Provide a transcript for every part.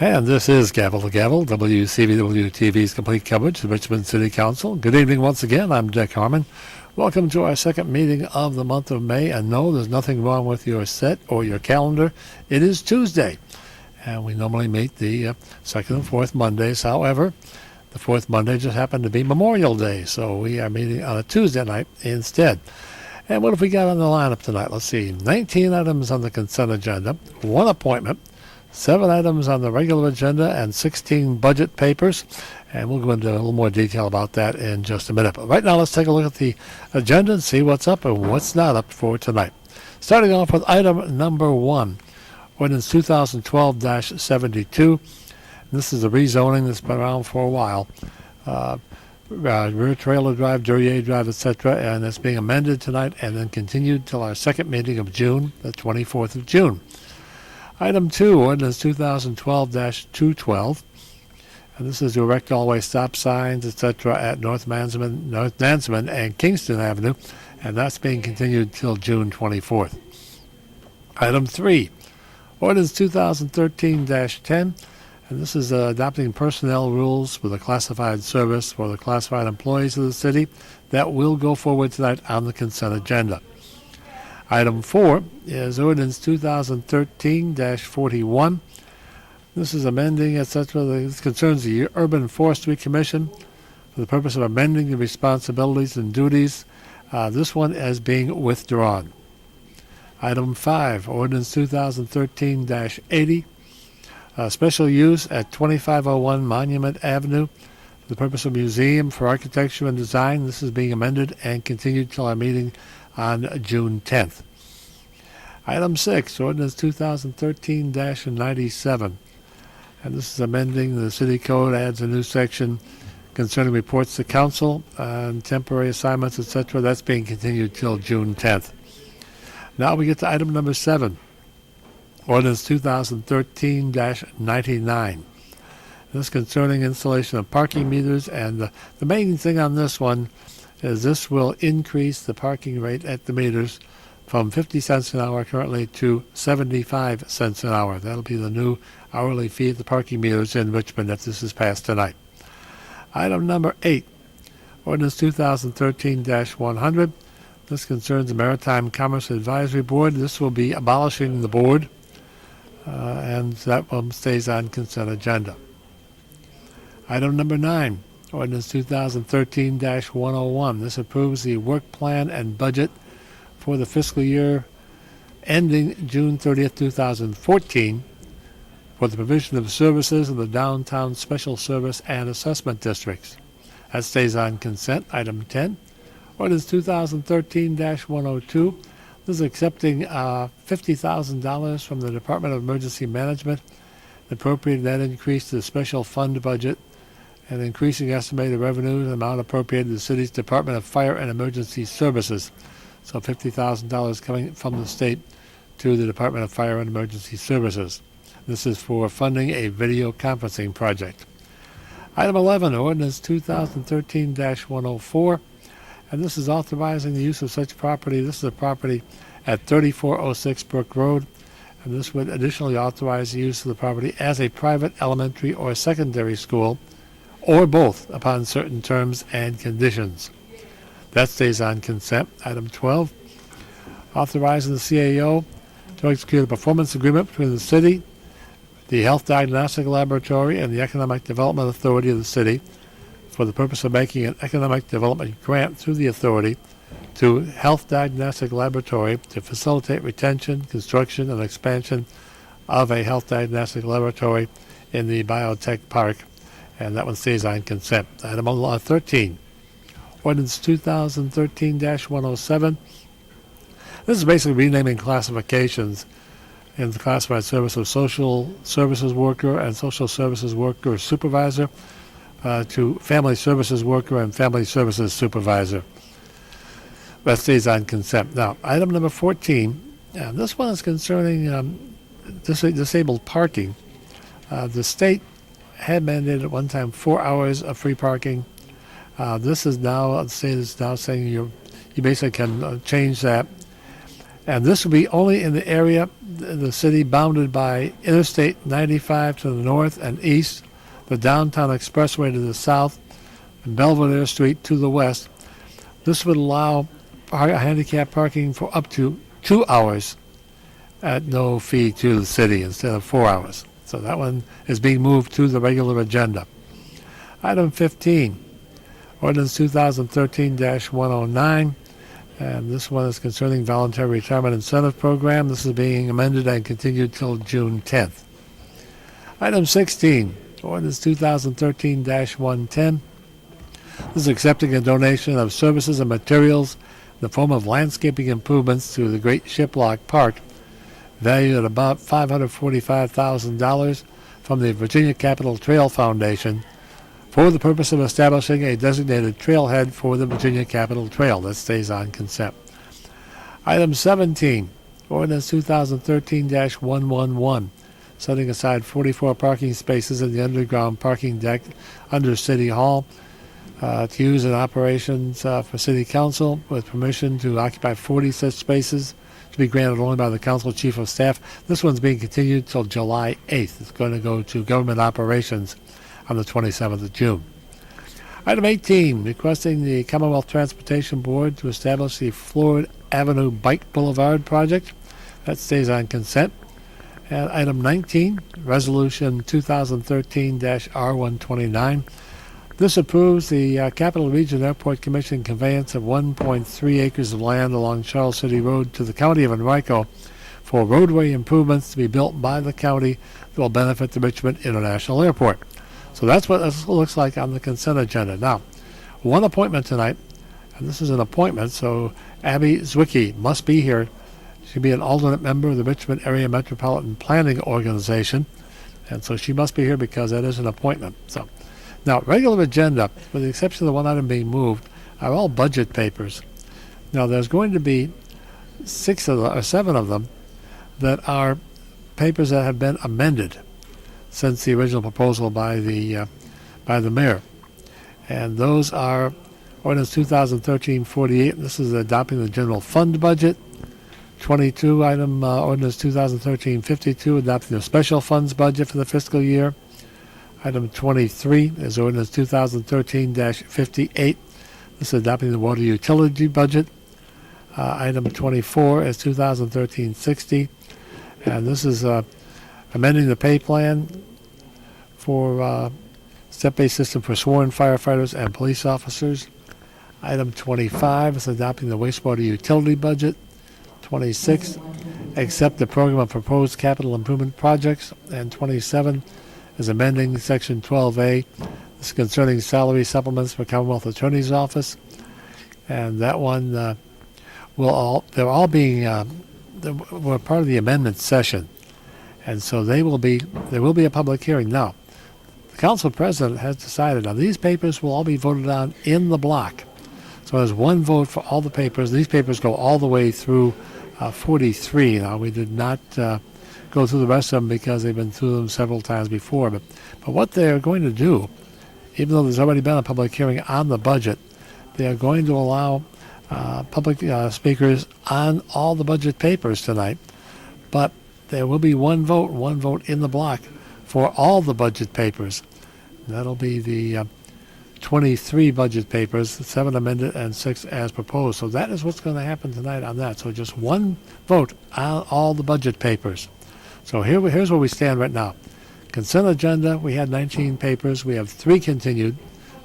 And this is Gavel to Gavel, WCVW-TV's complete coverage of the Richmond City Council. Good evening once again. I'm Dick Harmon. Welcome to our second meeting of the month of May. And no, there's nothing wrong with your set or your calendar. It is Tuesday, and we normally meet the second and fourth Mondays. However, the fourth Monday just happened to be Memorial Day, so we are meeting on a Tuesday night instead. And what have we got on the lineup tonight? Let's see, 19 items on the consent agenda, one appointment, 7 items on the regular agenda, and 16 budget papers. And we'll go into a little more detail about that in just a minute. But right now, let's take a look at the agenda and see what's up and what's not up for tonight. Starting off with item number 1, ordinance 2012-72. This is a rezoning that's been around for a while. Rear Trailer Drive, Duryea Drive, etc., and it's being amended tonight and then continued till our second meeting of June, the 24th of June. Item 2, ordinance 2012-212, and this is to erect all-way stop signs, etc., at North Nansemond and Kingston Avenue, and that's being continued till June 24th. Item 3, ordinance 2013-10, and this is adopting personnel rules for the classified service for the classified employees of the city that will go forward tonight on the consent agenda. Item 4 is ordinance 2013-41. This is amending, etc. This concerns the Urban Forestry Commission for the purpose of amending the responsibilities and duties. This one is being withdrawn. Item 5, ordinance 2013-80. Special use at 2501 Monument Avenue for the purpose of museum for architecture and design. This is being amended and continued till our meeting on June 10th. Item 6, ordinance 2013-97. And this is amending the city code, adds a new section concerning reports to council and temporary assignments, etc. That's being continued till June 10th. Now we get to item number 7, ordinance 2013-99. This concerning installation of parking meters, and the main thing on this one is this will increase the parking rate at the meters from 50 cents an hour currently to 75 cents an hour. That'll be the new hourly fee at the parking meters in Richmond if this is passed tonight. Item number 8, ordinance 2013-100. This concerns the Maritime Commerce Advisory Board. This will be abolishing the board, and that one stays on consent agenda. Item number 9, ordinance 2013-101. This approves the work plan and budget for the fiscal year ending June 30th, 2014 for the provision of services in the downtown special service and assessment districts. That stays on consent. Item 10, ordinance 2013-102. This is accepting $50,000 from the Department of Emergency Management, appropriating that increase to the special fund budget, and increasing estimated revenues and amount appropriated to the city's Department of Fire and Emergency Services. So $50,000 coming from the state to the Department of Fire and Emergency Services. This is for funding a video conferencing project. Item 11, ordinance 2013-104, and this is authorizing the use of such property. This is a property at 3406 Brook Road, and this would additionally authorize the use of the property as a private elementary or secondary school, or both, upon certain terms and conditions. That stays on consent. Item 12, authorizing the CAO to execute a performance agreement between the city, the Health Diagnostic Laboratory, and the Economic Development Authority of the city for the purpose of making an economic development grant through the authority to Health Diagnostic Laboratory to facilitate retention, construction, and expansion of a health diagnostic laboratory in the biotech park, and that one stays on consent. Item 13, ordinance 2013-107. This is basically renaming classifications in the classified service of social services worker and social services worker supervisor to family services worker and family services supervisor. That stays on consent. Now, item number 14, and this one is concerning disabled parking. The state had mandated at one time 4 hours of free parking. This is now, the state is now saying you basically can change that. And this will be only in the area the city bounded by Interstate 95 to the north and east, the downtown expressway to the south, and Belvedere Street to the west. This would allow handicap parking for up to 2 hours at no fee to the city instead of 4 hours. So that one is being moved to the regular agenda. Item 15, Ordinance 2013-109, and this one is concerning Voluntary Retirement Incentive Program. This is being amended and continued till June 10th. Item 16, Ordinance 2013-110. This is accepting a donation of services and materials in the form of landscaping improvements to the Great Shiplock Park, valued at about $545,000 from the Virginia Capitol Trail Foundation for the purpose of establishing a designated trailhead for the Virginia Capitol Trail. That stays on consent. Item 17, Ordinance 2013-111, setting aside 44 parking spaces in the underground parking deck under City Hall to use in operations for City Council with permission to occupy 40 such spaces to be granted only by the Council Chief of Staff. This one's being continued till July 8th. It's going to go to Government Operations on the 27th of June. Item 18, requesting the Commonwealth Transportation Board to establish the Floyd Avenue Bike Boulevard project. That stays on consent. And item 19, Resolution 2013-R129. This approves the Capital Region Airport Commission conveyance of 1.3 acres of land along Charles City Road to the County of Enrico for roadway improvements to be built by the county that will benefit the Richmond International Airport. So that's what this looks like on the consent agenda. Now, one appointment tonight, and this is an appointment, so Abby Zwicky must be here. She'll be an alternate member of the Richmond Area Metropolitan Planning Organization, and so she must be here because that is an appointment. So, now, regular agenda, with the exception of the one item being moved, are all budget papers. Now, there's going to be 7 of them that are papers that have been amended since the original proposal by the mayor, and those are Ordinance 2013-48. This is adopting the general fund budget. 22 item Ordinance 2013-52, adopting the special funds budget for the fiscal year. Item 23 is Ordinance 2013-58. This is adopting the water utility budget. Item 24 is 2013-60, and this is amending the pay plan for step-based system for sworn firefighters and police officers. Item 25 is adopting the wastewater utility budget. 26, accept the program of proposed capital improvement projects. And 27 is amending Section 12A. This is concerning salary supplements for Commonwealth Attorney's Office. And that one we're part of the amendment session. And so there will be a public hearing. Now, the council president has decided, now these papers will all be voted on in the block. So there's one vote for all the papers. These papers go all the way through 43. Now, we did not go through the rest of them because they've been through them several times before. But what they're going to do, even though there's already been a public hearing on the budget, they are going to allow public speakers on all the budget papers tonight. But there will be one vote in the block for all the budget papers. That'll be the 23 budget papers, 7 amended and 6 as proposed. So that is what's going to happen tonight on that. So just one vote on all the budget papers. So here's where we stand right now. Consent agenda, we had 19 papers. We have 3 continued,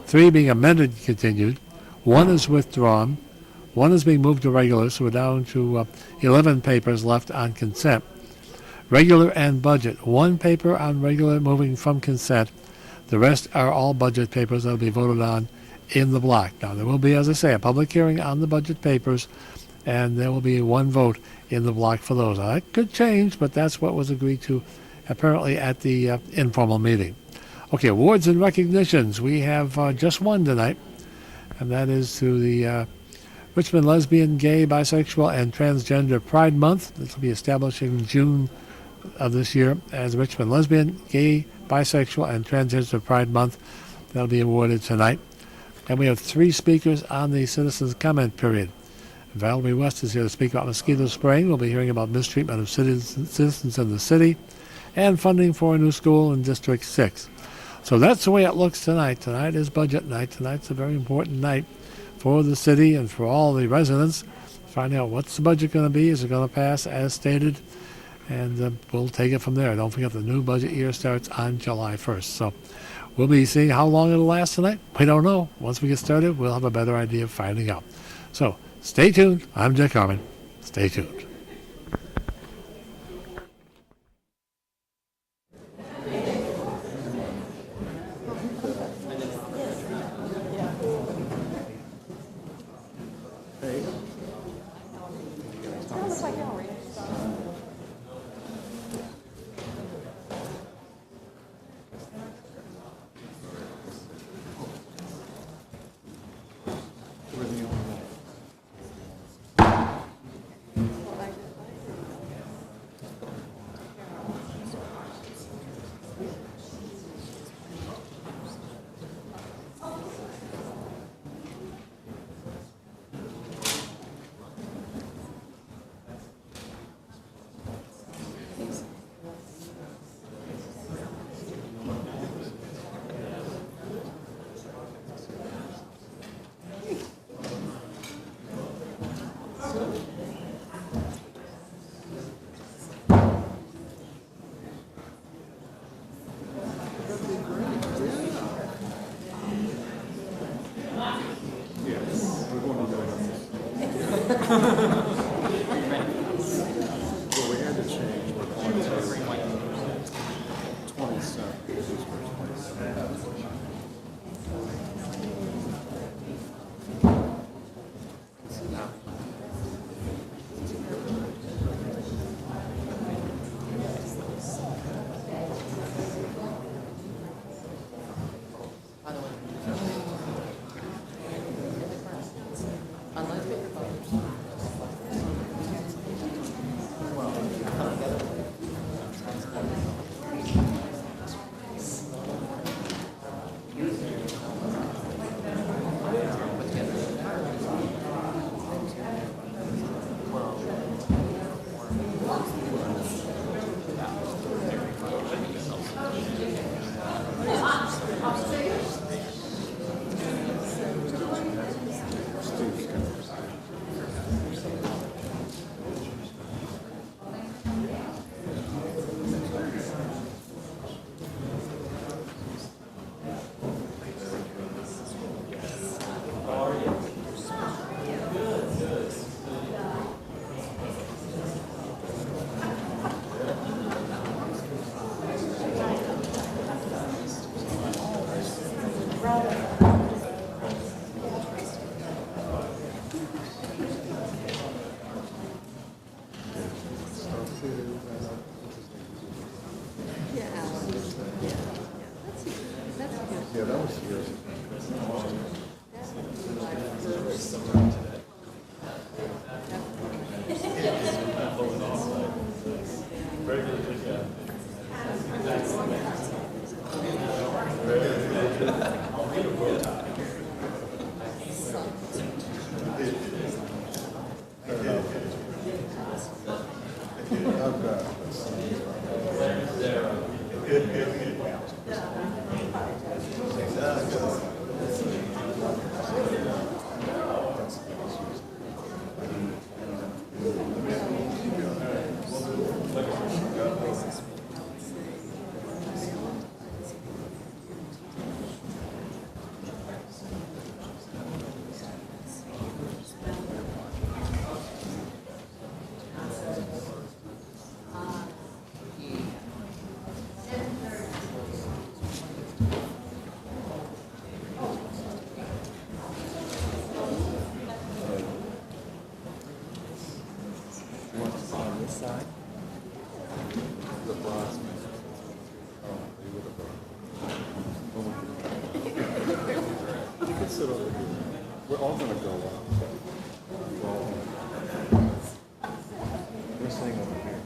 3 being amended and continued. 1 is withdrawn. 1 is being moved to regular, so we're down to 11 papers left on consent. Regular and budget. 1 paper on regular moving from consent. The rest are all budget papers that will be voted on in the block. Now, there will be, as I say, a public hearing on the budget papers, and there will be 1 vote in the block for those. Now, that could change, but that's what was agreed to apparently at the informal meeting. Okay, awards and recognitions. We have just one tonight, and that is to the Richmond Lesbian, Gay, Bisexual, and Transgender Pride Month. This will be establishing June of this year as Richmond Lesbian, Gay, Bisexual, and Transgender Pride Month. That'll be awarded tonight. And we have 3 speakers on the citizens' comment period. Valerie West is here to speak about mosquito spraying. We'll be hearing about mistreatment of citizens in the city and funding for a new school in District 6. So that's the way it looks tonight. Tonight is budget night. Tonight's a very important night for the city and for all the residents. Find out what's the budget going to be. Is it going to pass as stated? And we'll take it from there. Don't forget the new budget year starts on July 1st. So we'll be seeing how long it'll last tonight. We don't know. Once we get started, we'll have a better idea of finding out. So stay tuned. I'm Jack Harmon. Stay tuned. We're all going to go up. We're sitting over here.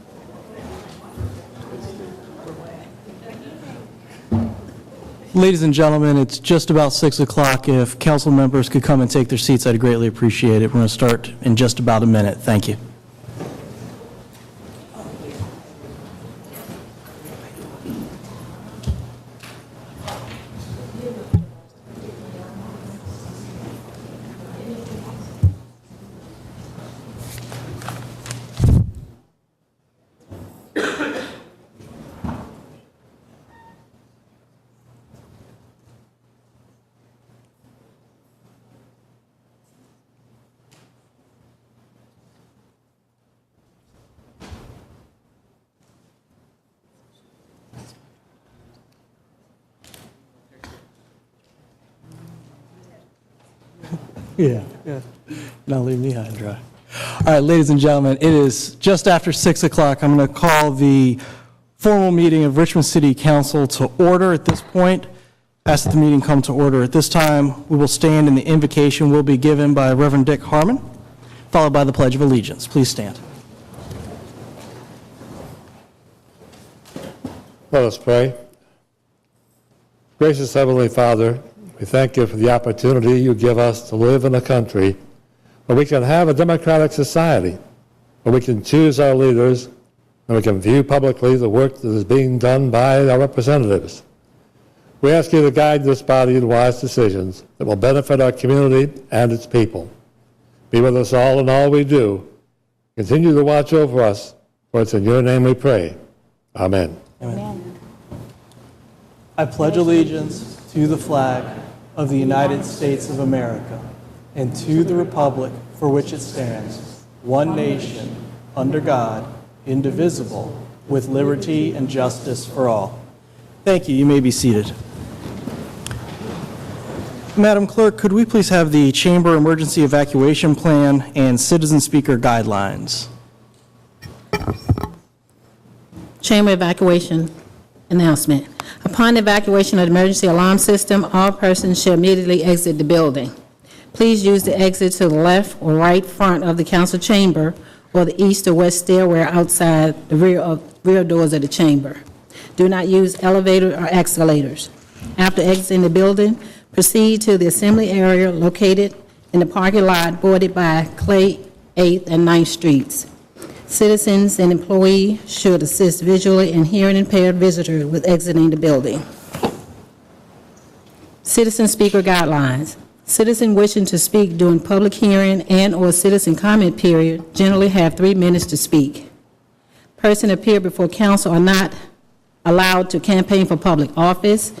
It's the... Ladies and gentlemen, it's just about 6 o'clock. If council members could come and take their seats, I'd greatly appreciate it. We're going to start in just about a minute. Thank you. Yeah. Now leave me high and dry. All right, ladies and gentlemen, it is just after 6 o'clock. I'm going to call the formal meeting of Richmond City Council to order at this point. Ask that the meeting come to order. At this time, we will stand and the invocation will be given by Reverend Dick Harmon, followed by the Pledge of Allegiance. Please stand. Let us pray. Gracious Heavenly Father, we thank you for the opportunity you give us to live in a country where we can have a democratic society, where we can choose our leaders, and we can view publicly the work that is being done by our representatives. We ask you to guide this body in wise decisions that will benefit our community and its people. Be with us all in all we do. Continue to watch over us, for it's in your name we pray. Amen. Amen. I pledge allegiance to the flag of the United States of America and to the republic for which it stands, one nation, under God, indivisible, with liberty and justice for all. Thank you. You may be seated. Madam Clerk, could we please have the Chamber Emergency Evacuation Plan and Citizen Speaker Guidelines? Chamber evacuation announcement. Upon evacuation of the emergency alarm system, all persons shall immediately exit the building. Please use the exit to the left or right front of the council chamber or the east or west stairway outside the rear doors of the chamber. Do not use elevator or escalators. After exiting the building, proceed to the assembly area located in the parking lot bordered by Clay 8th and 9th Streets. Citizens and employees should assist visually and hearing impaired visitors with exiting the building. Citizen speaker guidelines. Citizens wishing to speak during public hearing and/or citizen comment period generally have 3 minutes to speak. Persons appear before council are not allowed to campaign for public office,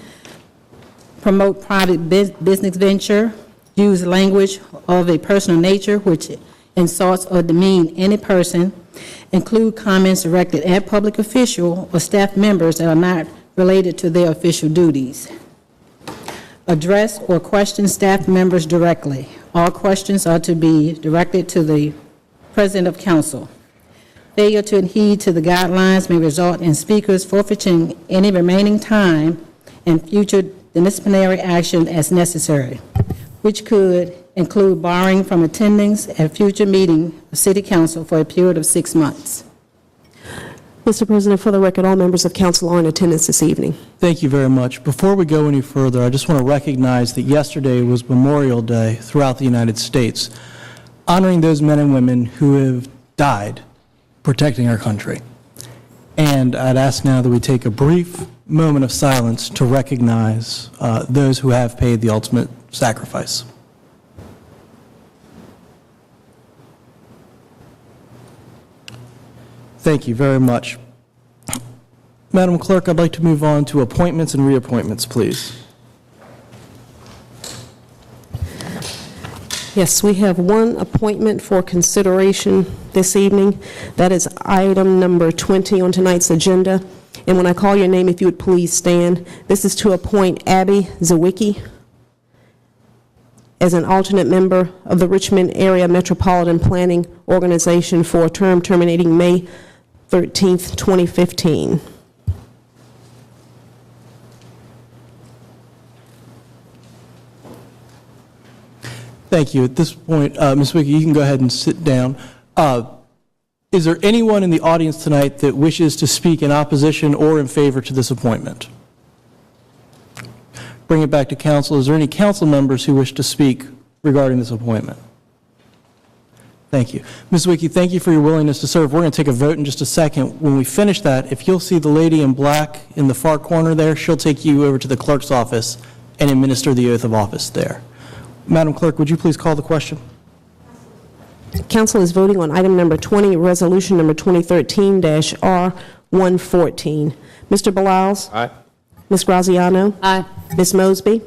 promote private business venture, use language of a personal nature which insults or demean any person, include comments directed at public official or staff members that are not related to their official duties. Address or question staff members directly. All questions are to be directed to the President of Council. Failure to adhere to the guidelines may result in speakers forfeiting any remaining time and future disciplinary action as necessary, which could include barring from attendance at a future meeting of City Council for a period of 6 months. Mr. President, for the record, all members of council are in attendance this evening. Thank you very much. Before we go any further, I just want to recognize that yesterday was Memorial Day throughout the United States, honoring those men and women who have died protecting our country. And I'd ask now that we take a brief moment of silence to recognize those who have paid the ultimate sacrifice. Thank you very much. Madam Clerk, I'd like to move on to appointments and reappointments, please. Yes, we have one appointment for consideration this evening. That is item number 20 on tonight's agenda. And when I call your name, if you would please stand. This is to appoint Abby Zawicki as an alternate member of the Richmond Area Metropolitan Planning Organization for a term terminating May 13th, 2015. Thank you. At this point, Ms. Wicki, you can go ahead and sit down. Is there anyone in the audience tonight that wishes to speak in opposition or in favor to this appointment? bring it back to council. Is there any council members who wish to speak regarding this appointment? Thank you. Ms. Wiki, thank you for your willingness to serve. We're going to take a vote in just a second. When we finish that, if you'll see the lady in black in the far corner there, she'll take you over to the clerk's office and administer the oath of office there. Madam Clerk, would you please call the question? Council is voting on item number 20, resolution number 2013-R114. Mr. Beliles? Aye. Ms. Graziano? Aye. Ms. Mosby?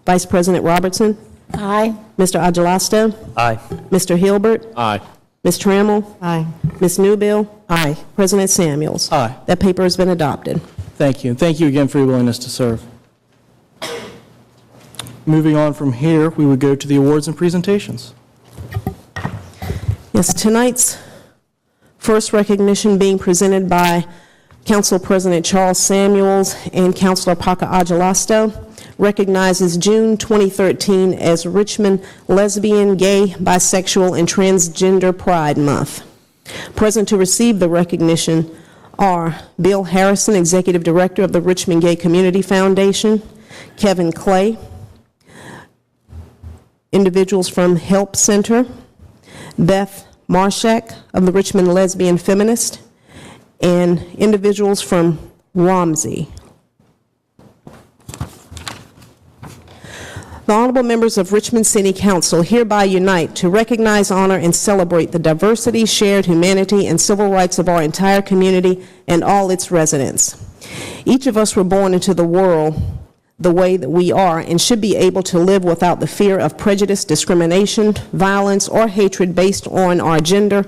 Vice President Robertson? Aye. Mr. Agelasto? Aye. Mr. Hilbert? Aye. Ms. Trammell? Aye. Ms. Newbill? Aye. President Samuels? Aye. That paper has been adopted. Thank you. And thank you again for your willingness to serve. Moving on from here, we would go to the awards and presentations. Yes, tonight's first recognition being presented by Council President Charles Samuels and Councilor Paca Agelasto recognizes June 2013 as Richmond Lesbian, Gay, Bisexual, and Transgender Pride Month. Present to receive the recognition are Bill Harrison, Executive Director of the Richmond Gay Community Foundation, Kevin Clay, individuals from Help Center, Beth Marshak of the Richmond Lesbian Feminist, and individuals from ROMSI. The honorable members of Richmond City Council hereby unite to recognize, honor, and celebrate the diversity, shared humanity, and civil rights of our entire community and all its residents. Each of us were born into the world the way that we are and should be able to live without the fear of prejudice, discrimination, violence, or hatred based on our gender,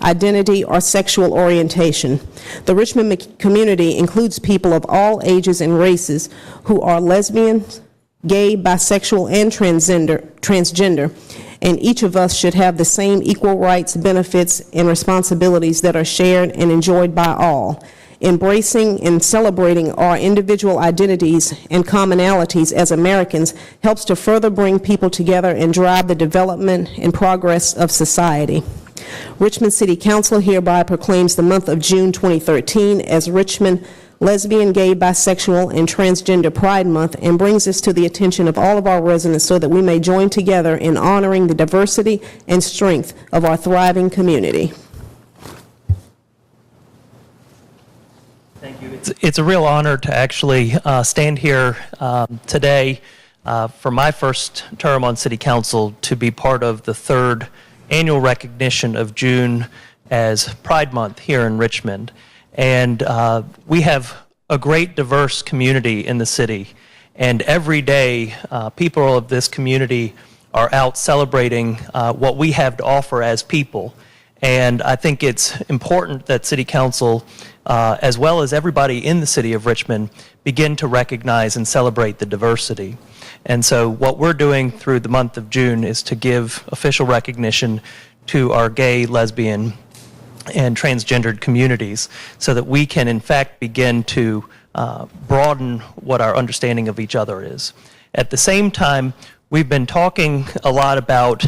identity, or sexual orientation. The Richmond community includes people of all ages and races who are lesbians, gay, bisexual, and transgender, and each of us should have the same equal rights, benefits, and responsibilities that are shared and enjoyed by all. Embracing and celebrating our individual identities and commonalities as Americans helps to further bring people together and drive the development and progress of society. Richmond City Council hereby proclaims the month of June 2013 as Richmond Lesbian, Gay, Bisexual, and Transgender Pride Month and brings this to the attention of all of our residents so that we may join together in honoring the diversity and strength of our thriving community. Thank you. It's a real honor to actually stand here today for my first term on City Council to be part of the third annual recognition of June as Pride Month here in Richmond. And we have a great diverse community in the city. And every day, people of this community are out celebrating what we have to offer as people. And I think it's important that City Council, as well as everybody in the city of Richmond, begin to recognize and celebrate the diversity. And so what we're doing through the month of June is to give official recognition to our gay, lesbian, and transgendered communities so that we can in fact begin to broaden what our understanding of each other is. At the same time, we've been talking a lot about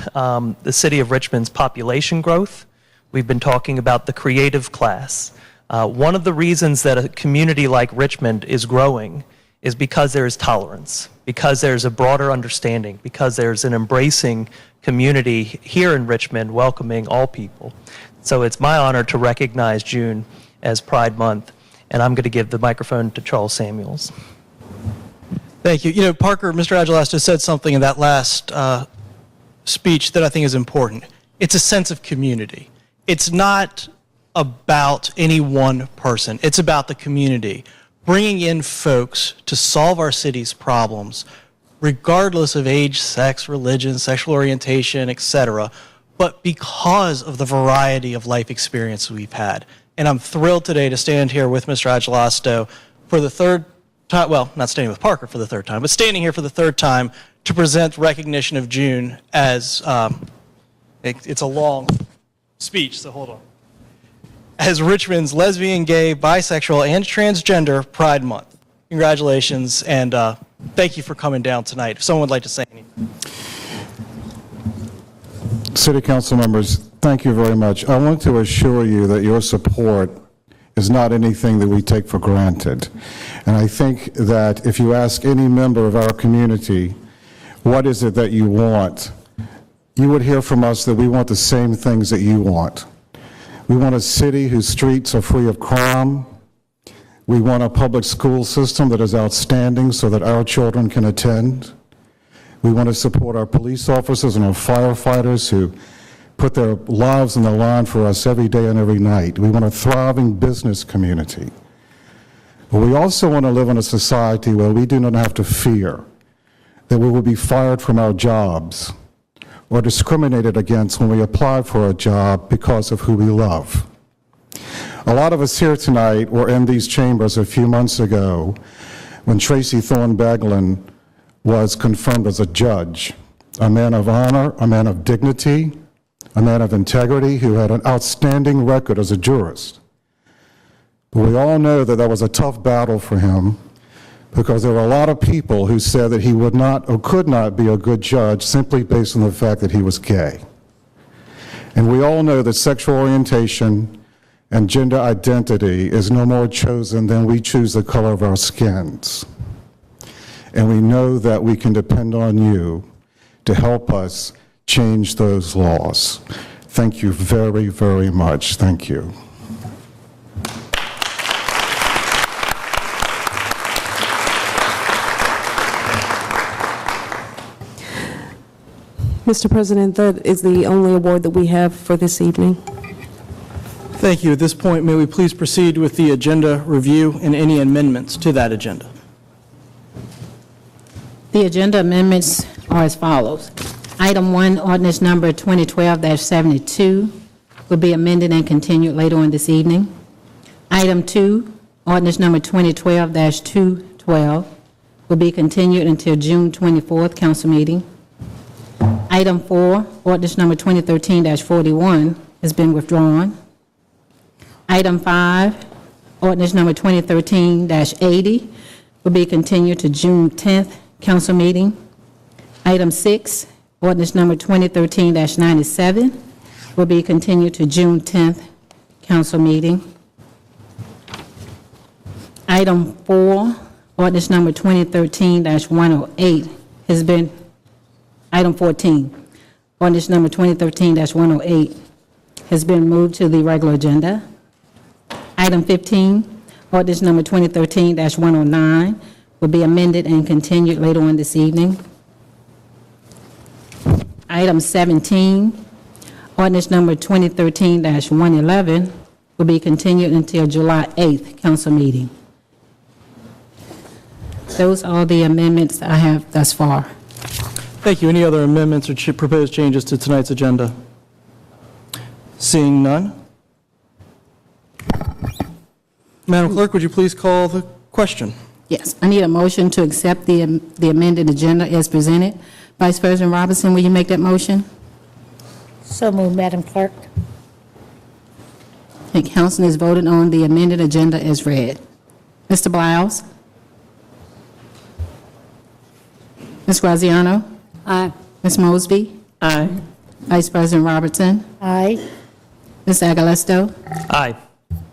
the city of Richmond's population growth. We've been talking about the creative class. One of the reasons that a community like Richmond is growing is because there is tolerance, because there's a broader understanding, because there's an embracing community here in Richmond welcoming all people. So it's my honor to recognize June as Pride Month, and I'm going to give the microphone to Charles Samuels. Thank you. You know, Parker, Mr. Agelasto said something in that last speech that I think is important. It's a sense of community. It's not about any one person. It's about the community, bringing in folks to solve our city's problems, regardless of age, sex, religion, sexual orientation, etc., but because of the variety of life experiences we've had. And I'm thrilled today to stand here with Mr. Agelasto for the third time, well, not standing with Parker for the third time, but standing here for the third time to present recognition of June as, it's a long speech, so hold on, as Richmond's Lesbian, Gay, Bisexual, and Transgender Pride Month. Congratulations, and thank you for coming down tonight. If someone would like to say anything. City Council members, thank you very much. I want to assure you that your support is not anything that we take for granted. And I think that if you ask any member of our community, what is it that you want, you would hear from us that we want the same things that you want. We want a city whose streets are free of crime. We want a public school system that is outstanding so that our children can attend. We want to support our police officers and our firefighters who put their lives on the line for us every day and every night. We want a thriving business community. But we also want to live in a society where we do not have to fear that we will be fired from our jobs or discriminated against when we apply for a job because of who we love. A lot of us here tonight were in these chambers a few months ago when Tracy Thorne Baglin was confirmed as a judge, a man of honor, a man of dignity, a man of integrity who had an outstanding record as a jurist. But we all know that that was a tough battle for him because there were a lot of people who said that he would not or could not be a good judge simply based on the fact that he was gay. And we all know that sexual orientation and gender identity is no more chosen than we choose the color of our skins. And we know that we can depend on you to help us change those laws. Thank you very, very much. Thank you. Mr. President, that is the only award that we have for this evening. Thank you. At this point, may we please proceed with the agenda review and any amendments to that agenda? The agenda amendments are as follows. Item 1, ordinance number 2012-72 will be amended and continued later on this evening. Item 2, ordinance number 2012-212 will be continued until June 24th council meeting. Item 4, ordinance number 2013-41 has been withdrawn. Item 5, ordinance number 2013-80 will be continued to June 10th council meeting. Item 6, ordinance number 2013-97 will be continued to June 10th council meeting. Item 4, ordinance number 2013-108 has been, item 14, ordinance number 2013-108 has been moved to the regular agenda. Item 15, ordinance number 2013-109 will be amended and continued later on this evening. Item 17, ordinance number 2013-111 will be continued until July 8th council meeting. Those are the amendments I have thus far. Thank you. Any other amendments or proposed changes to tonight's agenda? Seeing none. Madam Clerk, would you please call the question? Yes, I need a motion to accept the amended agenda as presented. Vice President Robinson, will you make that motion? So moved, Madam Clerk. The council has voted on the amended agenda as read. Mr. Blouse? Ms. Graziano? Aye. Ms. Mosby? Aye. Vice President Robertson? Aye. Ms. Agalesto? Aye.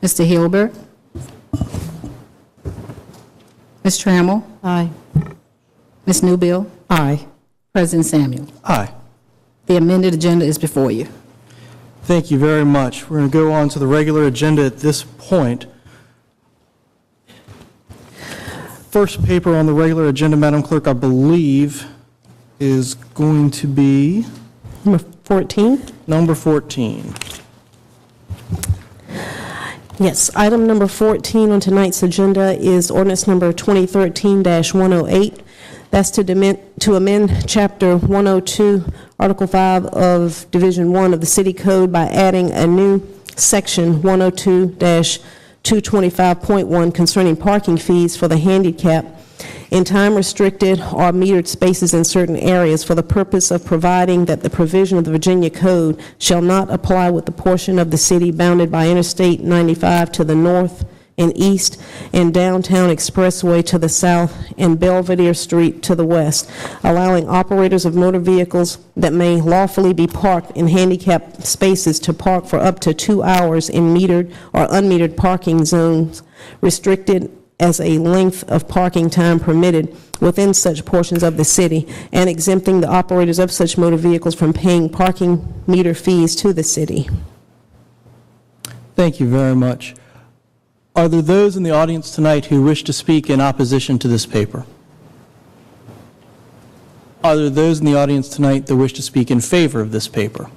Mr. Hilbert? Ms. Trammell? Aye. Ms. Newbill? Aye. President Samuel? Aye. The amended agenda is before you. Thank you very much. We're going to go on to the regular agenda at this point. First paper on the regular agenda, Madam Clerk, I believe is going to be Number 14? number 14. Yes, item number 14 on tonight's agenda is ordinance number 2013-108. That's to amend Chapter 102, Article 5 of Division 1 of the City Code by adding a new Section 102-225.1 concerning parking fees for the handicap in time-restricted or metered spaces in certain areas for the purpose of providing that the provision of the Virginia Code shall not apply with the portion of the city bounded by Interstate 95 to the north and east, and Downtown Expressway to the south, and Belvedere Street to the west, allowing operators of motor vehicles that may lawfully be parked in handicapped spaces to park for up to 2 hours in metered or unmetered parking zones, restricted as a length of parking time permitted within such portions of the city, and exempting the operators of such motor vehicles from paying parking meter fees to the city. Thank you very much. Are there those in the audience tonight who wish to speak in opposition to this paper? Are there those in the audience tonight that wish to speak in favor of this paper?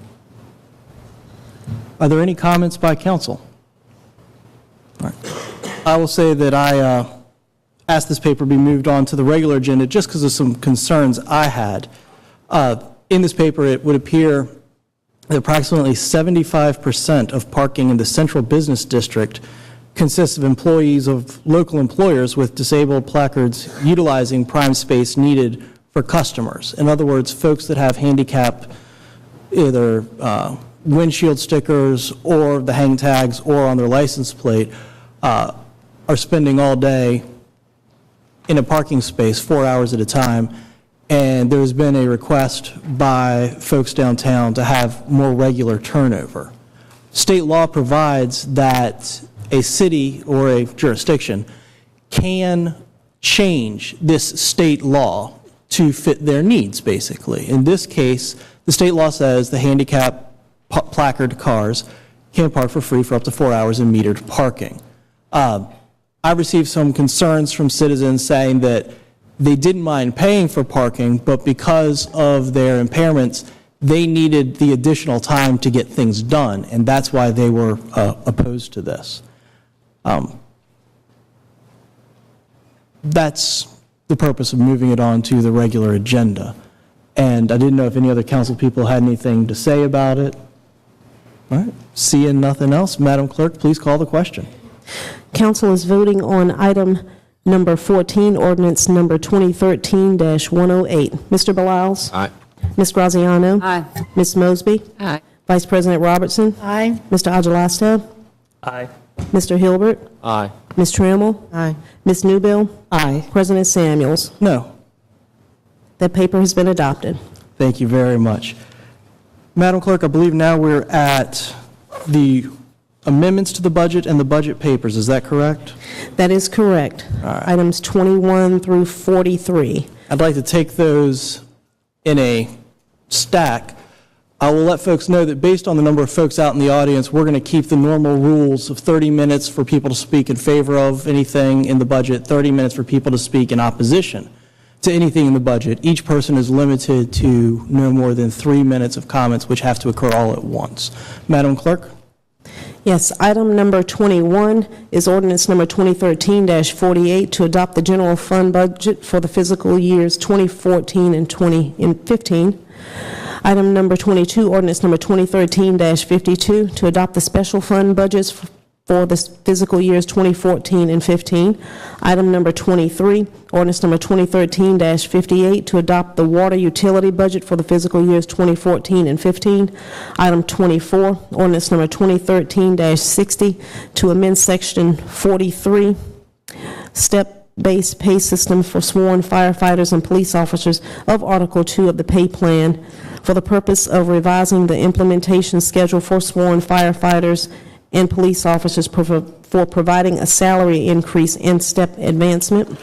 Are there any comments by council? All right. I will say that I asked this paper be moved on to the regular agenda just because of some concerns I had. In this paper, it would appear that approximately 75% of parking in the central business district consists of employees of local employers with disabled placards utilizing prime space needed for customers. In other words, folks that have handicap, either windshield stickers or the hang tags or on their license plate, are spending all day in a parking space 4 hours at a time, and there's been a request by folks downtown to have more regular turnover. State law provides that a city or a jurisdiction can change this state law to fit their needs, basically. In this case, the state law says the handicap placard cars can park for free for up to 4 hours in metered parking. I received some concerns from citizens saying that they didn't mind paying for parking, but because of their impairments, they needed the additional time to get things done, and that's why they were opposed to this. That's the purpose of moving it on to the regular agenda. And I didn't know if any other council people had anything to say about it. All right, seeing nothing else, Madam Clerk, please call the question. Council is voting on item number 14, ordinance number 2013-108. Mr. Beliles? Aye. Ms. Graziano? Aye. Ms. Mosby? Aye. Vice President Robertson? Aye. Mr. Agalasto? Aye. Mr. Hilbert? Aye. Ms. Trammell? Aye. Ms. Newbill? Aye. President Samuels? No. That paper has been adopted. Thank you very much. Madam Clerk, I believe now we're at the amendments to the budget and the budget papers. Is that correct? That is correct. All right. Items 21 through 43. I'd like to take those in a stack. I will let folks know that based on the number of folks out in the audience, we're going to keep the normal rules of 30 minutes for people to speak in favor of anything in the budget, 30 minutes for people to speak in opposition to anything in the budget. Each person is limited to no more than 3 minutes of comments, which have to occur all at once. Madam Clerk? Yes, item number 21 is ordinance number 2013-48 to adopt the general fund budget for the fiscal years 2014 and 2015. Item number 22, ordinance number 2013-52 to adopt the special fund budgets for the fiscal years 2014 and 15. Item number 23, ordinance number 2013-58 to adopt the water utility budget for the fiscal years 2014 and 15. Item 24, ordinance number 2013-60 to amend section 43, step-based pay system for sworn firefighters and police officers of Article 2 of the pay plan for the purpose of revising the implementation schedule for sworn firefighters and police officers for providing a salary increase and step advancement.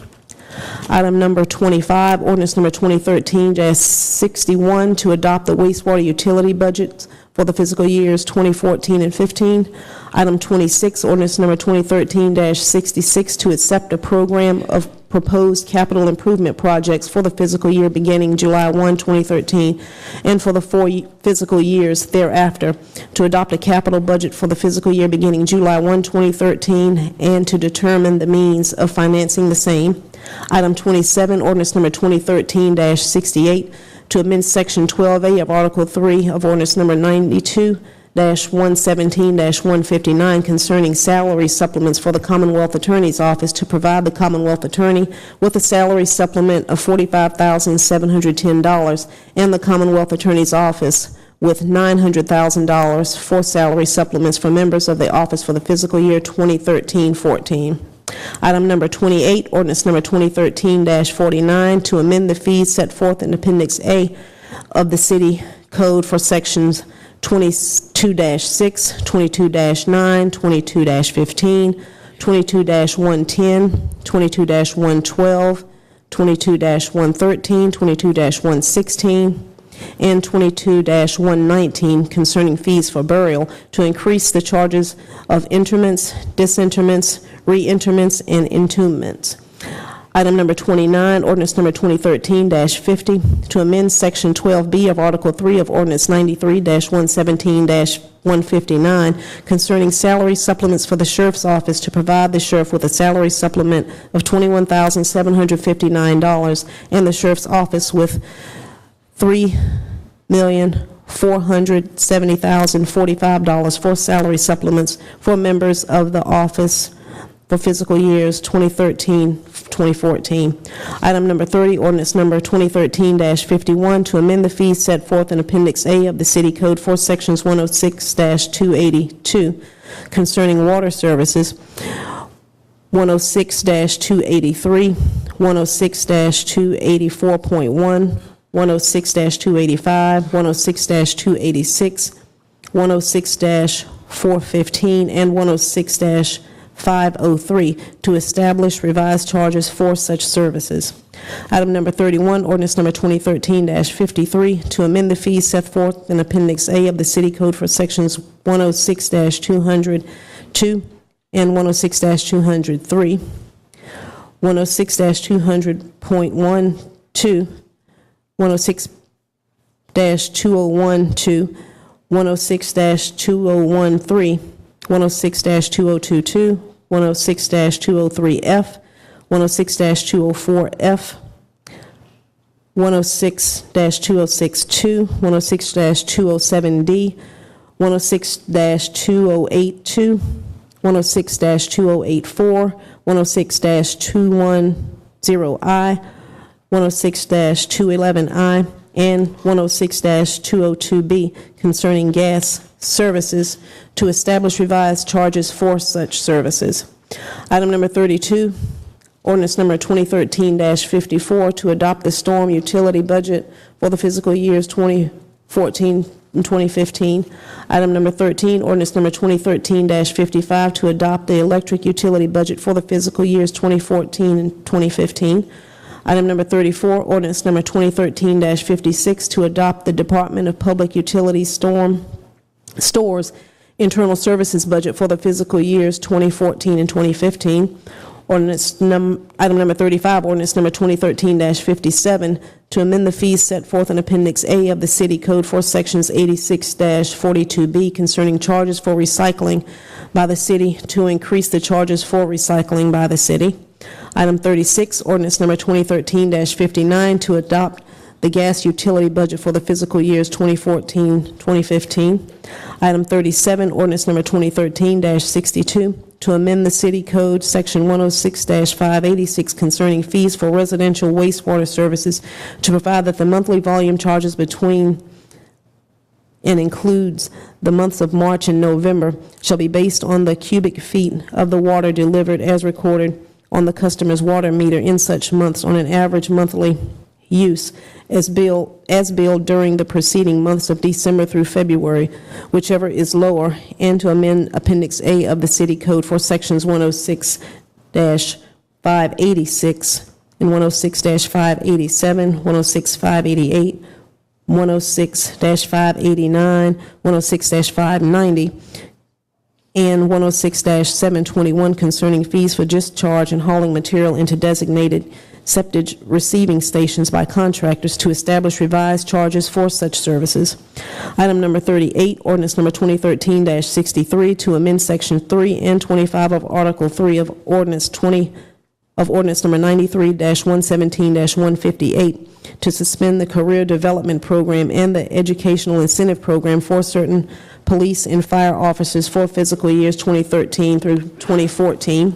Item number 25, ordinance number 2013-61 to adopt the wastewater utility budget for the fiscal years 2014 and 15. Item 26, ordinance number 2013-66 to accept a program of proposed capital improvement projects for the fiscal year beginning July 1, 2013, and for the 4 fiscal years thereafter, to adopt a capital budget for the fiscal year beginning July 1, 2013, and to determine the means of financing the same. Item 27, ordinance number 2013-68, to amend Section 12A of Article 3 of ordinance number 92-117-159 concerning salary supplements for the Commonwealth Attorney's Office to provide the Commonwealth Attorney with a salary supplement of $45,710 and the Commonwealth Attorney's Office with $900,000 for salary supplements for members of the office for the fiscal year 2013-14. Item number 28, ordinance number 2013-49, to amend the fees set forth in Appendix A of the City Code for sections 22-6, 22-9, 22-15, 22-110, 22-112, 22-113, 22-116, and 22-119 concerning fees for burial to increase the charges of interments, disinterments, reinterments, and entombments. Item number 29, ordinance number 2013-50, to amend Section 12B of Article 3 of Ordinance 93-117-159 concerning salary supplements for the sheriff's office to provide the sheriff with a salary supplement of $21,759 and the sheriff's office with $3,470,045 for salary supplements for members of the office for fiscal years 2013-2014. Item number 30, ordinance number 2013-51, to amend the fees set forth in Appendix A of the City Code for Sections 106-282 concerning water services, 106-283, 106-284.1, 106-285, 106-286, 106-415, and 106-503 to establish revised charges for such services. Item number 31, ordinance number 2013-53, to amend the fees set forth in Appendix A of the City Code for sections 106-202 and 106-203, 106-200.12, 106-2012, 106-2013, 106-2022, 106-203F, 106-204F, 106-206-2, 106-207D, 106-2082, 106-2084, 106-210I, 106-211I, and 106-202B concerning gas services to establish revised charges for such services. Item number 32, ordinance number 2013-54, to adopt the storm utility budget for the fiscal years 2014 and 2015. Item number 13, ordinance number 2013-55, to adopt the electric utility budget for the fiscal years 2014 and 2015. Item number 34, ordinance number 2013-56, to adopt the Department of Public Utilities Stores Internal Services budget for the fiscal years 2014 and 2015. Item number 35, ordinance number 2013-57, to amend the fees set forth in Appendix A of the City Code for sections 86-42B concerning charges for recycling by the city to increase the charges for recycling by the city. Item 36, ordinance number 2013-59, to adopt the gas utility budget for the fiscal years 2014-2015. Item 37, ordinance number 2013-62, to amend the City Code, Section 106-586, concerning fees for residential wastewater services to provide that the monthly volume charges between and includes the months of March and November shall be based on the cubic feet of the water delivered as recorded on the customer's water meter in such months on an average monthly use as billed during the preceding months of December through February, whichever is lower, and to amend Appendix A of the City Code for sections 106-586 and 106-587, 106-588, 106-589, 106-590, and 106-721 concerning fees for discharge and hauling material into designated septic receiving stations by contractors to establish revised charges for such services. Item number 38, ordinance number 2013-63, to amend Section 3 and 25 of Article 3 of Ordinance number 93-117-158 to suspend the Career Development Program and the Educational Incentive Program for certain police and fire officers for fiscal years 2013 through 2014.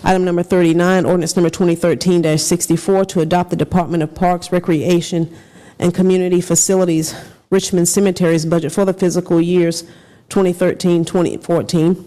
Item number 39, ordinance number 2013-64, to adopt the Department of Parks, Recreation, and Community Facilities Richmond Cemetery's budget for the fiscal years 2013-2014.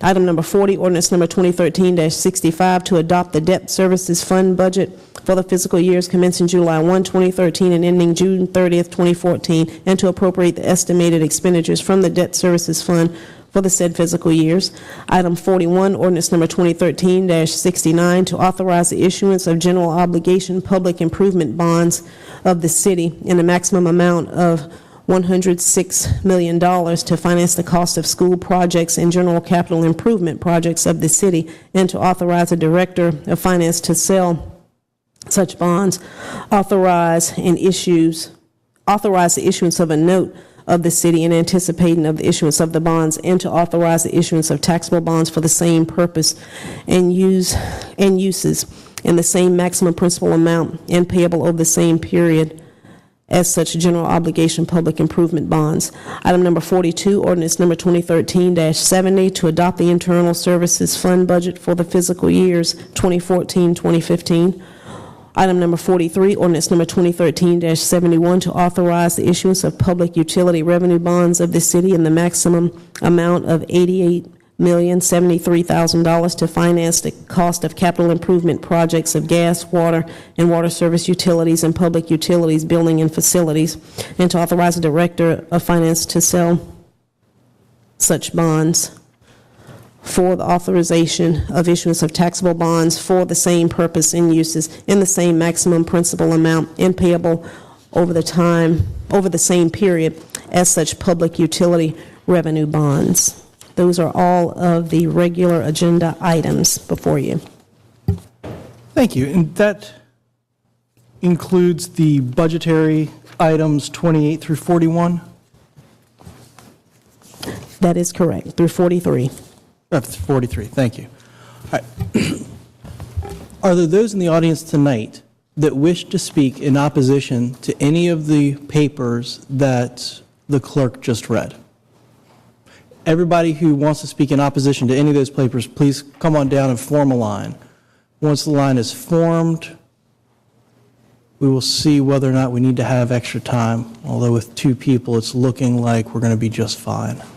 Item number 40, ordinance number 2013-65, to adopt the Debt Services Fund budget for the fiscal years commencing July 1, 2013 and ending June 30th, 2014, and to appropriate the estimated expenditures from the Debt Services Fund for the said fiscal years. Item 41, ordinance number 2013-69, to authorize the issuance of general obligation public improvement bonds of the city in a maximum amount of $106 million to finance the cost of school projects and general capital improvement projects of the city, and to authorize the Director of Finance to sell such bonds, authorize the issuance of a note of the city in anticipating of the issuance of the bonds, and to authorize the issuance of taxable bonds for the same purpose and uses in the same maximum principal amount and payable over the same period as such general obligation public improvement bonds. Item number 42, ordinance number 2013-70, to adopt the Internal Services Fund budget for the fiscal years 2014-2015. Item number 43, ordinance number 2013-71, to authorize the issuance of public utility revenue bonds of the city in the maximum amount of $88,073,000 to finance the cost of capital improvement projects of gas, water, and water service utilities and public utilities, building and facilities, and to authorize the Director of Finance to sell such bonds for the authorization of issuance of taxable bonds for the same purpose and uses in the same maximum principal amount and payable over the same period as such public utility revenue bonds. Those are all of the regular agenda items before you. Thank you. And that includes the budgetary items 28 through 41? That is correct, through 43. That's 43, thank you. All right. Are there those in the audience tonight that wish to speak in opposition to any of the papers that the clerk just read? Everybody who wants to speak in opposition to any of those papers, please come on down and form a line. Once the line is formed, we will see whether or not we need to have extra time, although with 2 people, it's looking like we're going to be just fine. All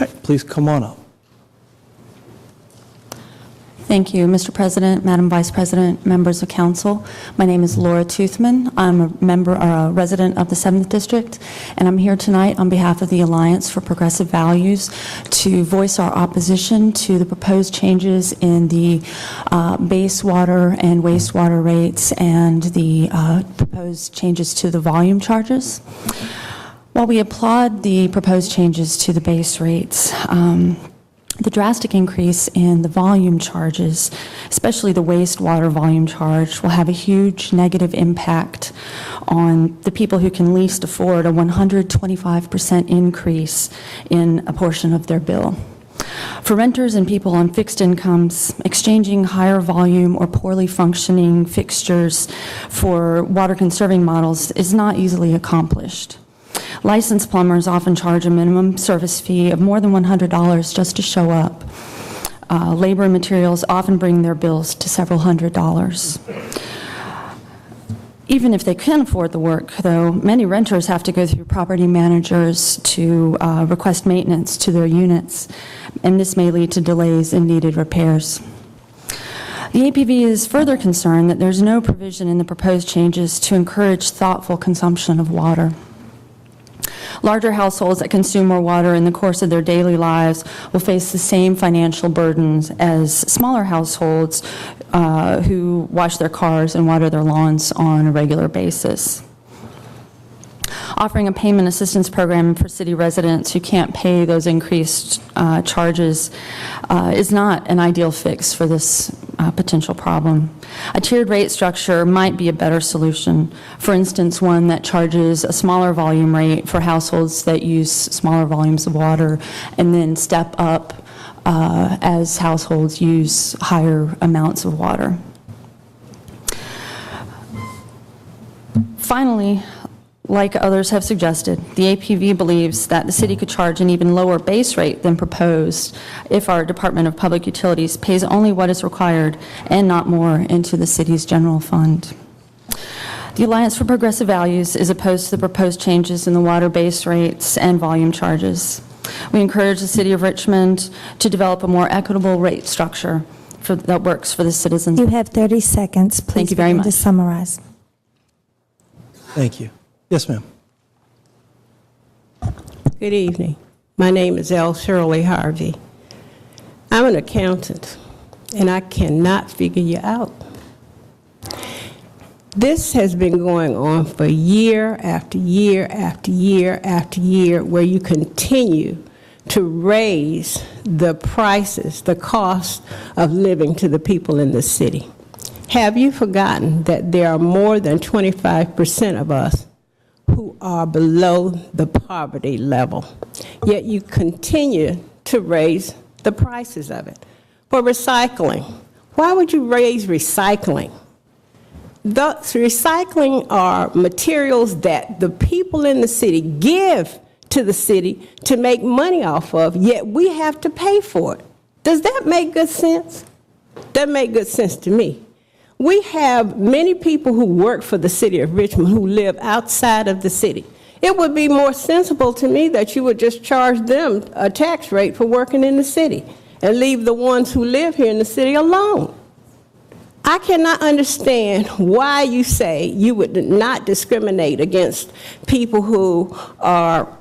right, please come on up. Thank you, Mr. President, Madam Vice President, members of council. My name is Laura Toothman. I'm a resident of the 7th District, and I'm here tonight on behalf of the Alliance for Progressive Values to voice our opposition to the proposed changes in the base water and wastewater rates and the proposed changes to the volume charges. While we applaud the proposed changes to the base rates, the drastic increase in the volume charges, especially the wastewater volume charge, will have a huge negative impact on the people who can least afford a 125% increase in a portion of their bill. For renters and people on fixed incomes, exchanging higher volume or poorly functioning fixtures for water conserving models is not easily accomplished. Licensed plumbers often charge a minimum service fee of more than $100 just to show up. Labor and materials often bring their bills to several $100s. Even if they can afford the work, though, many renters have to go through property managers to request maintenance to their units, and this may lead to delays in needed repairs. The APV is further concerned that there's no provision in the proposed changes to encourage thoughtful consumption of water. Larger households that consume more water in the course of their daily lives will face the same financial burdens as smaller households who wash their cars and water their lawns on a regular basis. Offering a payment assistance program for city residents who can't pay those increased charges is not an ideal fix for this potential problem. A tiered rate structure might be a better solution. For instance, one that charges a smaller volume rate for households that use smaller volumes of water, and then step up as households use higher amounts of water. Finally, like others have suggested, the APV believes that the city could charge an even lower base rate than proposed if our Department of Public Utilities pays only what is required and not more into the city's general fund. The Alliance for Progressive Values is opposed to the proposed changes in the water base rates and volume charges. We encourage the City of Richmond to develop a more equitable rate structure that works for the citizens. You have 30 seconds. Please Thank you very begin to much. summarize. Thank you. Yes, ma'am. Good evening. My name is L. Shirley Harvey. I'm an accountant, and I cannot figure you out. This has been going on for year after year after year after year, where you continue to raise the prices, the cost of living to the people in the city. Have you forgotten that there are more than 25% of us who are below the poverty level, yet you continue to raise the prices of it? For recycling, why would you raise recycling? The recycling are materials that the people in the city give to the city to make money off of, yet we have to pay for it. Does that make good sense? That make good sense to me. We have many people who work for the city of Richmond who live outside of the city. It would be more sensible to me that you would just charge them a tax rate for working in the city and leave the ones who live here in the city alone. I cannot understand why you say you would not discriminate against people who are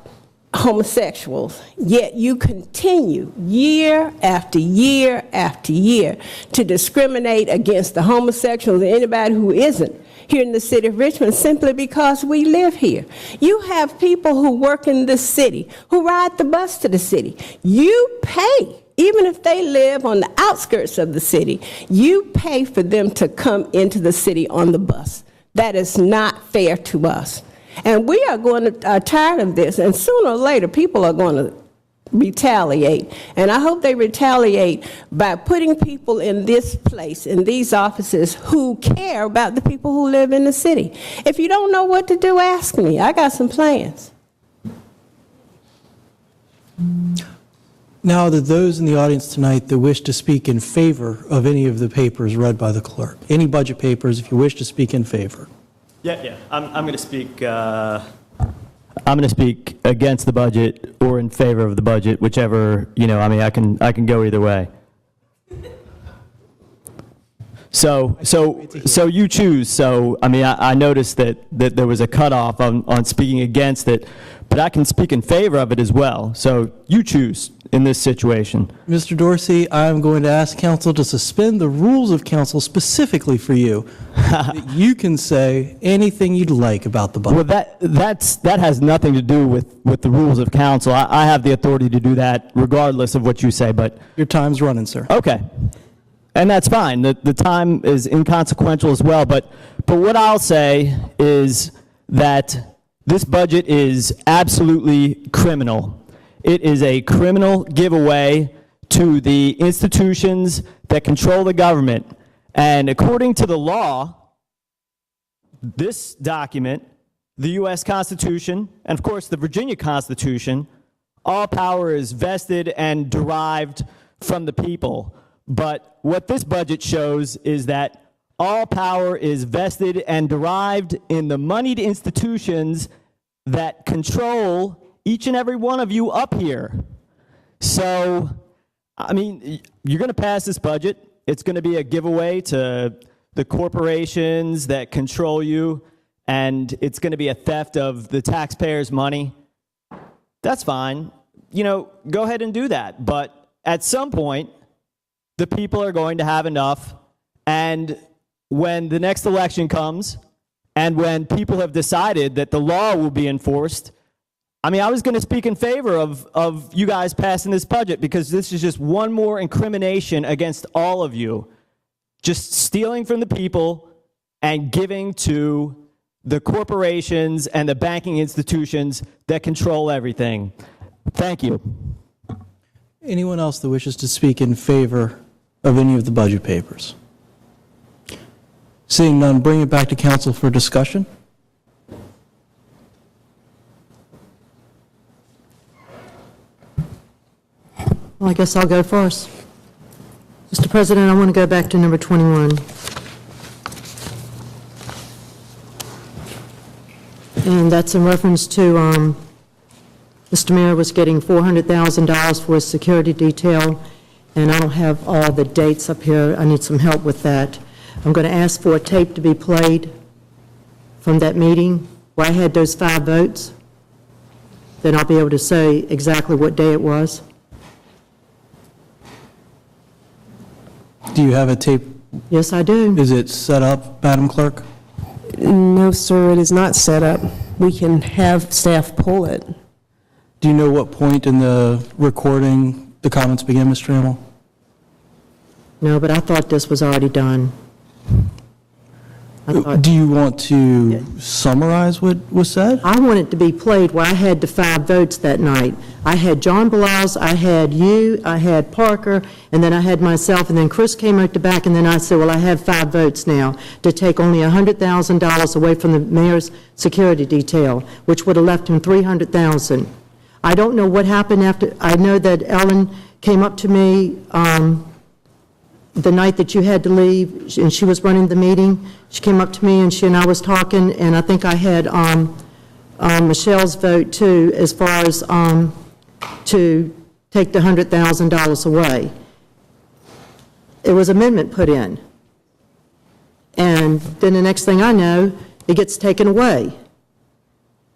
homosexuals, yet you continue year after year after year to discriminate against the homosexuals and anybody who isn't here in the city of Richmond simply because we live here. You have people who work in this city who ride the bus to the city. You pay. Even if they live on the outskirts of the city, you pay for them to come into the city on the bus. That is not fair to us. And we are tired of this, and sooner or later, people are going to retaliate. And I hope they retaliate by putting people in this place, in these offices, who care about the people who live in the city. If you don't know what to do, ask me. I got some plans. Now, are there those in the audience tonight that wish to speak in favor of any of the papers read by the clerk? Any budget papers, if you wish to speak in favor? Yeah. I'm going to speak. I'm going to speak against the budget or in favor of the budget, whichever. I can go either way. So you choose. So I noticed that there was a cutoff on speaking against it, but I can speak in favor of it as well. So you choose in this situation. Mr. Dorsey, I'm going to ask council to suspend the rules of council specifically for you. That you can say anything you'd like about the budget. Well, that has nothing to do with the rules of council. I have the authority to do that regardless of what you say, but... Your time's running, sir. Okay. And that's fine. The time is inconsequential as well, but what I'll say is that this budget is absolutely criminal. It is a criminal giveaway to the institutions that control the government. And according to the law, this document, the U.S. Constitution, and of course the Virginia Constitution, all power is vested and derived from the people. But what this budget shows is that all power is vested and derived in the moneyed institutions that control each and every one of you up here. So, you're going to pass this budget. It's going to be a giveaway to the corporations that control you, and it's going to be a theft of the taxpayers' money. That's fine. Go ahead and do that. But at some point, the people are going to have enough, and when the next election comes, and when people have decided that the law will be enforced, I was going to speak in favor of you guys passing this budget, because this is just one more incrimination against all of you. Just stealing from the people and giving to the corporations and the banking institutions that control everything. Thank you. Anyone else that wishes to speak in favor of any of the budget papers? Seeing none, bring it back to council for discussion. Well, I guess I'll go first. Mr. President, I want to go back to number 21. And that's in reference to, Mr. Mayor was getting $400,000 for his security detail, and I don't have all the dates up here. I need some help with that. I'm going to ask for a tape to be played from that meeting where I had those 5 votes. Then I'll be able to say exactly what day it was. Do you have a tape? Yes, I do. Is it set up, Madam Clerk? No, sir, it is not set up. We can have staff pull it. Do you know what point in the recording the comments began, Ms. Trammell? No, but I thought this was already done. Do you want to summarize what was said? I want it to be played where I had the 5 votes that night. I had John Belize, I had you, I had Parker, and then I had myself, and then Chris came out the back, and then I said, well, I have 5 votes now to take only $100,000 away from the mayor's security detail, which would have left him $300,000. I don't know what happened after. I know that Ellen came up to me the night that you had to leave, and she was running the meeting. She came up to me, and she and I was talking, and I think I had Michelle's vote, too, as far as to take the $100,000 away. It was amendment put in. And then the next thing I know, it gets taken away.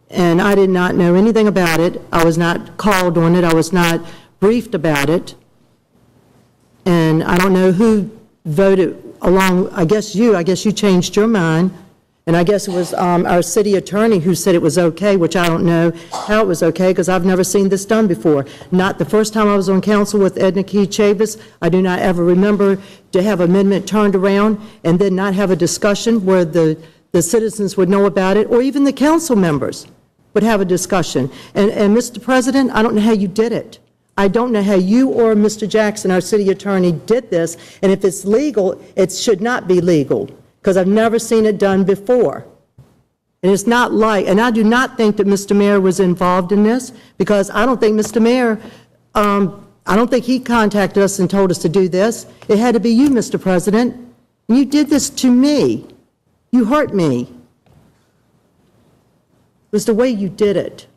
And I did not know anything about it. I was not called on it. I was not briefed about it. And I don't know who voted along. I guess you changed your mind. And I guess it was our city attorney who said it was okay, which I don't know how it was okay, because I've never seen this done before. Not the first time I was on council with Edna Key Chavis. I do not ever remember to have amendment turned around and then not have a discussion where the citizens would know about it, or even the council members would have a discussion. And Mr. President, I don't know how you did it. I don't know how you or Mr. Jackson, our city attorney, did this, and if it's legal, it should not be legal, because I've never seen it done before. And it's not like, and I do not think that Mr. Mayor was involved in this, because I don't think Mr. Mayor, I don't think he contacted us and told us to do this. It had to be you, Mr. President. And you did this to me. You hurt me. It was the way you did it.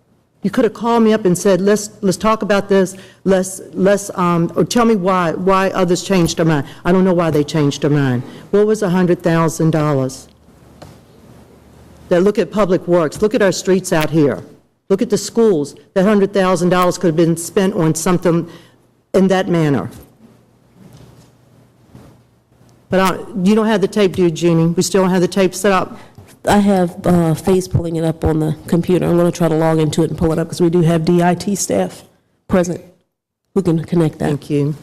You could have called me up and said, let's talk about this, or tell me why others changed their mind. I don't know why they changed their mind. What was $100,000? That look at public works, look at our streets out here, look at the schools. That $100,000 could have been spent on something in that manner. But you don't have the tape, do you, Jeannie? We still don't have the tape set up? I have Faith pulling it up on the computer. I'm going to try to log into it and pull it up, because we do have DIT staff present who can connect that. Thank you.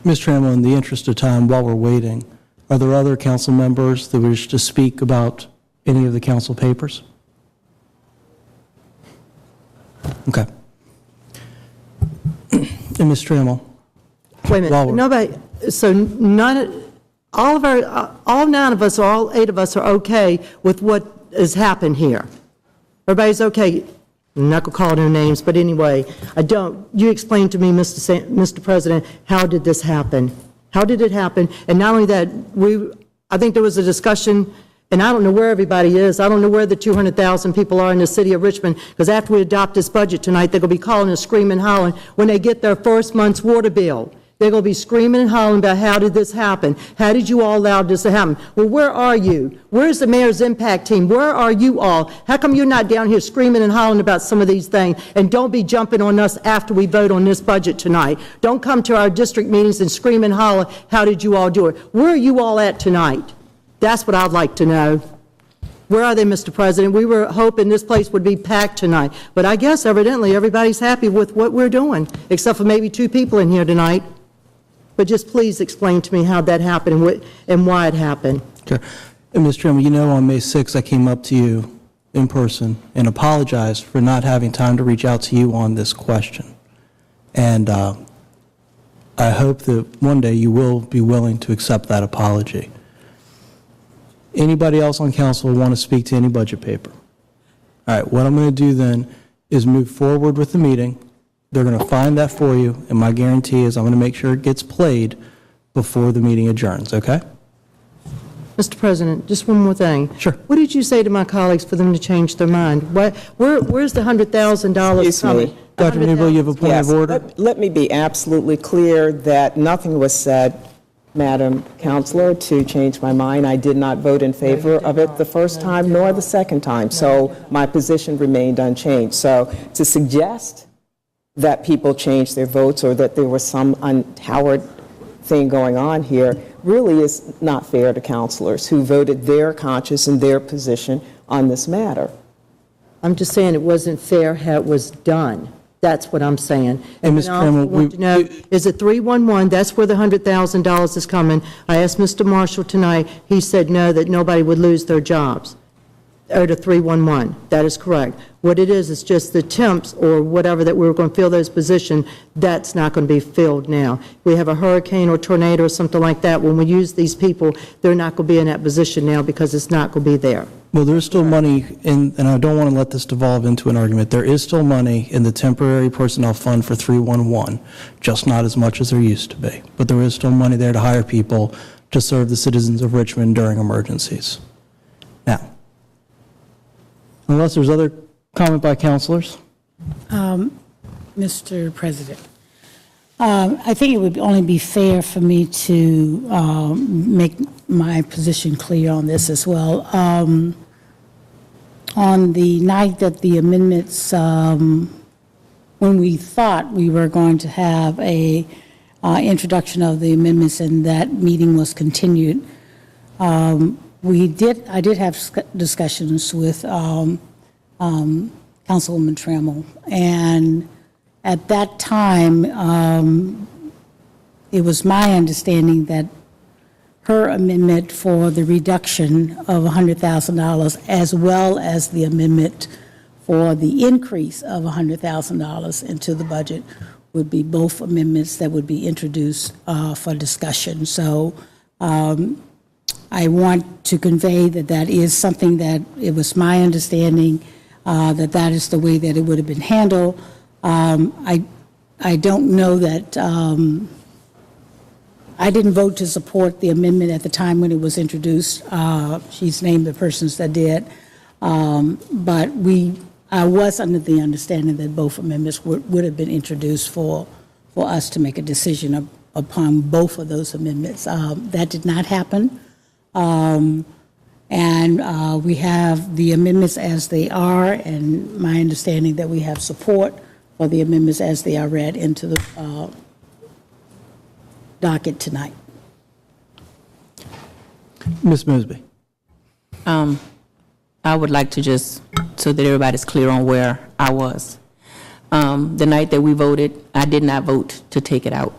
Ms. Trammell, in the interest of time, while we're waiting, are there other council members that wish to speak about any of the council papers? Okay. And Ms. Trammell? Wait a minute. Nobody, so all 9 of us, or all 8 of us are okay with what has happened here. Everybody's okay. I'm not going to call their names, but anyway, you explain to me, Mr. President, how did this happen? How did it happen? And not only that, I think there was a discussion, and I don't know where everybody is. I don't know where the 200,000 people are in the city of Richmond, because after we adopt this budget tonight, they're going to be calling and screaming, hollering when they get their first month's water bill. They're going to be screaming and hollering about how did this happen? How did you all allow this to happen? Well, where are you? Where's the mayor's impact team? Where are you all? How come you're not down here screaming and hollering about some of these things? And don't be jumping on us after we vote on this budget tonight. Don't come to our district meetings and scream and holler, how did you all do it? Where are you all at tonight? That's what I'd like to know. Where are they, Mr. President? We were hoping this place would be packed tonight. But I guess evidently everybody's happy with what we're doing, except for maybe 2 people in here tonight. But just please explain to me how that happened and why it happened. Sure. And Ms. Trammell, on May 6th, I came up to you in person and apologized for not having time to reach out to you on this question. And I hope that one day you will be willing to accept that apology. Anybody else on council want to speak to any budget paper? All right, what I'm going to do then is move forward with the meeting. They're going to find that for you, and my guarantee is I'm going to make sure it gets played before the meeting adjourns, okay? Mr. President, just one more thing. Sure. What did you say to my colleagues for them to change their mind? Where's the $100,000 Excuse me. coming? Dr. Newbill, you have a point Yes, of order? let me be absolutely clear that nothing was said, Madam Counselor, to change my mind. I did not vote in favor of it the first time nor the second time, so my position remained unchanged. So to suggest that people changed their votes or that there was some untoward thing going on here really is not fair to counselors who voted their conscience and their position on this matter. I'm just saying it wasn't fair how it was done. That's what I'm saying. And then Mr. I also Trammell, want to know, is it 311? That's where the $100,000 is coming. I asked Mr. Marshall tonight. He said no, that nobody would lose their jobs. Or to 311. That is correct. What it is just the temps or whatever that we were going to fill those positions, that's not going to be filled now. We have a hurricane or tornado or something like that. When we use these people, they're not going to be in that position now because it's not going to be there. Well, there is still money in, and I don't want to let this devolve into an argument, there is still money in the temporary personnel fund for 311, just not as much as there used to be. But there is still money there to hire people to serve the citizens of Richmond during emergencies. Now, unless there's other comment by counselors? Mr. President, I think it would only be fair for me to make my position clear on this as well. On the night that the amendments, when we thought we were going to have a introduction of the amendments and that meeting was continued, I did have discussions with Councilwoman Trammell, and at that time, it was my understanding that her amendment for the reduction of $100,000 as well as the amendment for the increase of $100,000 into the budget would be both amendments that would be introduced for discussion. So I want to convey that that is something that it was my understanding that that is the way that it would have been handled. I don't know that I didn't vote to support the amendment at the time when it was introduced. She's named the persons that did. But I was under the understanding that both amendments would have been introduced for us to make a decision upon both of those amendments. That did not happen. And we have the amendments as they are, and my understanding that we have support for the amendments as they are read into the docket tonight. Ms. Mosby. I would like to just, so that everybody's clear on where I was. The night that we voted, I did not vote to take it out.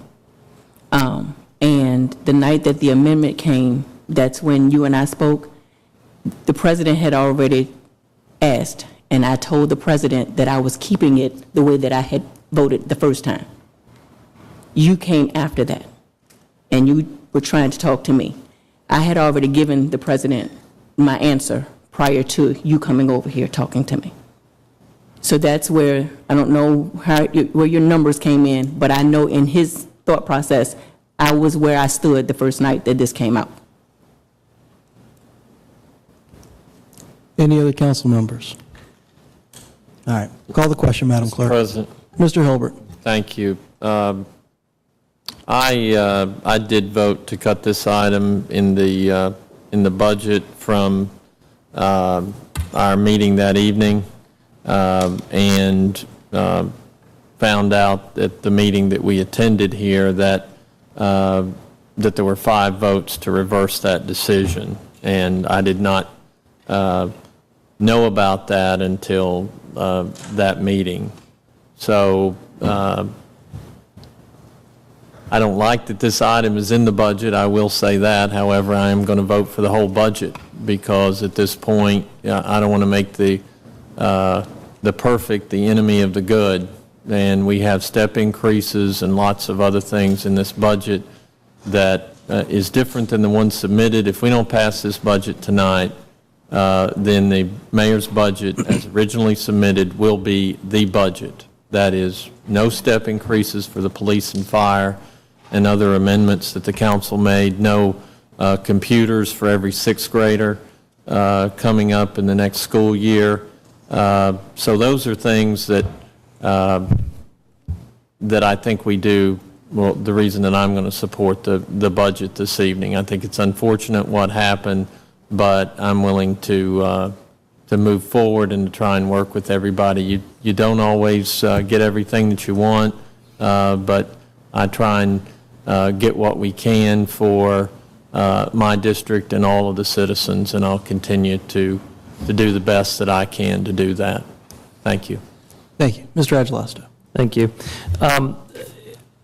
And the night that the amendment came, that's when you and I spoke, the president had already asked, and I told the president that I was keeping it the way that I had voted the first time. You came after that, and you were trying to talk to me. I had already given the president my answer prior to you coming over here talking to me. So that's where, I don't know where your numbers came in, but I know in his thought process, I was where I stood the first night that this came out. Any other council members? All right, call the question, Madam Clerk. President. Mr. Hilbert. Thank you. I did vote to cut this item in the budget from our meeting that evening, and found out at the meeting that we attended here that there were 5 votes to reverse that decision, and I did not know about that until that meeting. So I don't like that this item is in the budget, I will say that. However, I am going to vote for the whole budget because at this point, I don't want to make the perfect the enemy of the good. And we have step increases and lots of other things in this budget that is different than the one submitted. If we don't pass this budget tonight, then the mayor's budget as originally submitted will be the budget. That is, no step increases for the police and fire and other amendments that the council made, no computers for every sixth grader coming up in the next school year. So those are things that that I think we do. Well, the reason that I'm going to support the budget this evening. I think it's unfortunate what happened, but I'm willing to move forward and to try and work with everybody. You don't always get everything that you want, but I try and get what we can for my district and all of the citizens, and I'll continue to do the best that I can to do that. Thank you. Thank you. Mr. Agelasto. Thank you.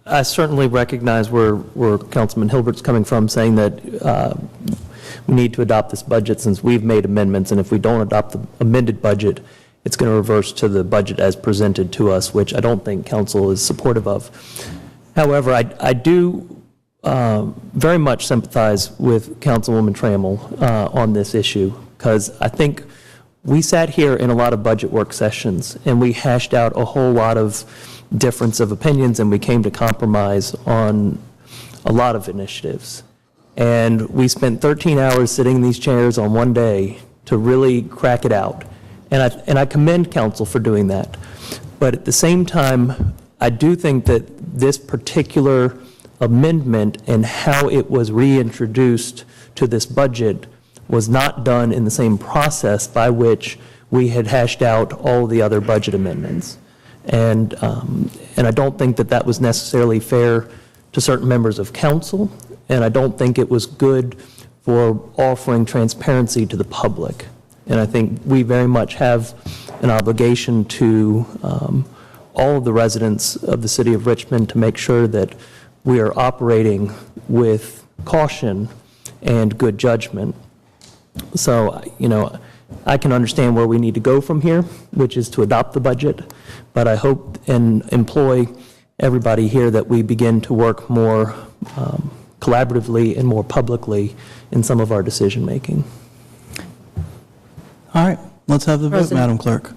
I certainly recognize where Councilman Hilbert's coming from, saying that we need to adopt this budget since we've made amendments, and if we don't adopt the amended budget, it's going to reverse to the budget as presented to us, which I don't think council is supportive of. However, I do very much sympathize with Councilwoman Trammell on this issue, because I think we sat here in a lot of budget work sessions and we hashed out a whole lot of difference of opinions, and we came to compromise on a lot of initiatives. And we spent 13 hours sitting in these chairs on one day to really crack it out. And I commend council for doing that. But at the same time, I do think that this particular amendment and how it was reintroduced to this budget was not done in the same process by which we had hashed out all the other budget amendments. And I don't think that that was necessarily fair to certain members of council, and I don't think it was good for offering transparency to the public. And I think we very much have an obligation to all of the residents of the city of Richmond to make sure that we are operating with caution and good judgment. So, you know, I can understand where we need to go from here, which is to adopt the budget, but I hope and employ everybody here that we begin to work more collaboratively and more publicly in some of our decision-making. All right, let's have the vote, President. Madam Clerk.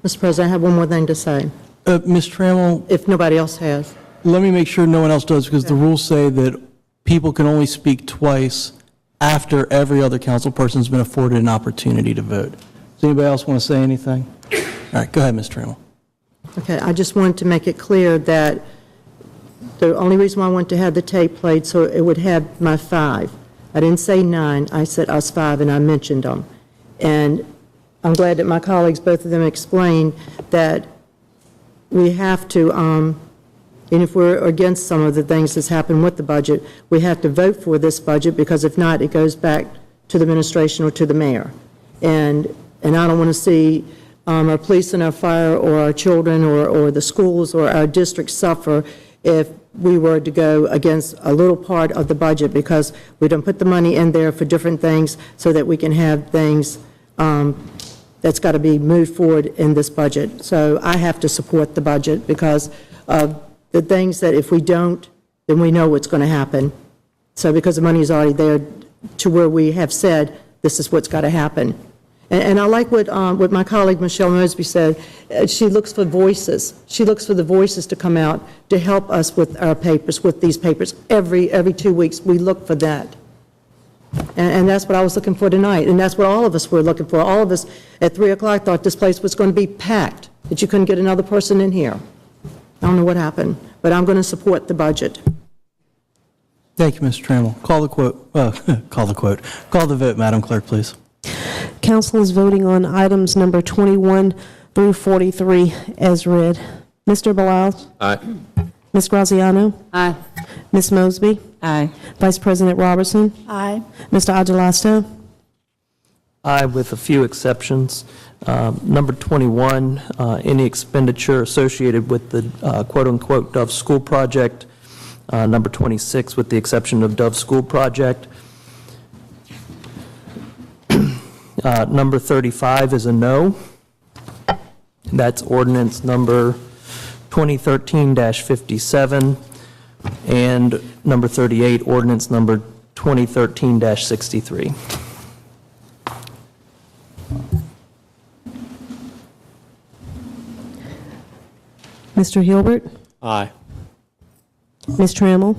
Mr. President, I have one more thing to say, Ms. Trammell, if nobody else has. let me make sure no one else does, because the rules say that people can only speak twice after every other council person's been afforded an opportunity to vote. Does anybody else want to say anything? All right, go ahead, Ms. Trammell. Okay, I just wanted to make it clear that the only reason why I wanted to have the tape played so it would have my 5. I didn't say 9, I said us 5, and I mentioned them. And I'm glad that my colleagues, both of them, explained that we have to, and if we're against some of the things that's happened with the budget, we have to vote for this budget, because if not, it goes back to the administration or to the mayor. And I don't want to see our police and our fire or our children or the schools or our district suffer if we were to go against a little part of the budget, because we don't put the money in there for different things so that we can have things that's got to be moved forward in this budget. So I have to support the budget because of the things that if we don't, then we know what's going to happen. So because the money is already there to where we have said this is what's got to happen. And I like what my colleague Michelle Mosby said. She looks for voices. She looks for the voices to come out to help us with our papers, with these papers. Every 2 weeks, we look for that. And that's what I was looking for tonight. And that's what all of us were looking for. All of us at 3 o'clock thought this place was going to be packed, that you couldn't get another person in here. I don't know what happened, but I'm going to support the budget. Thank you, Ms. Trammell. Call the quote. Call the vote, Madam Clerk, please. Council is voting on items number 21 through 43 as read. Mr. Bilal? Aye. Ms. Graziano? Aye. Ms. Mosby? Aye. Vice President Robertson? Aye. Mr. Agelasto? Aye, with a few exceptions. Number 21, any expenditure associated with the quote-unquote Dove School Project. Number 26, with the exception of Dove School Project. Number 35 is a no. That's ordinance number 2013-57. And number 38, ordinance number 2013-63. Mr. Hilbert? Aye. Ms. Trammell?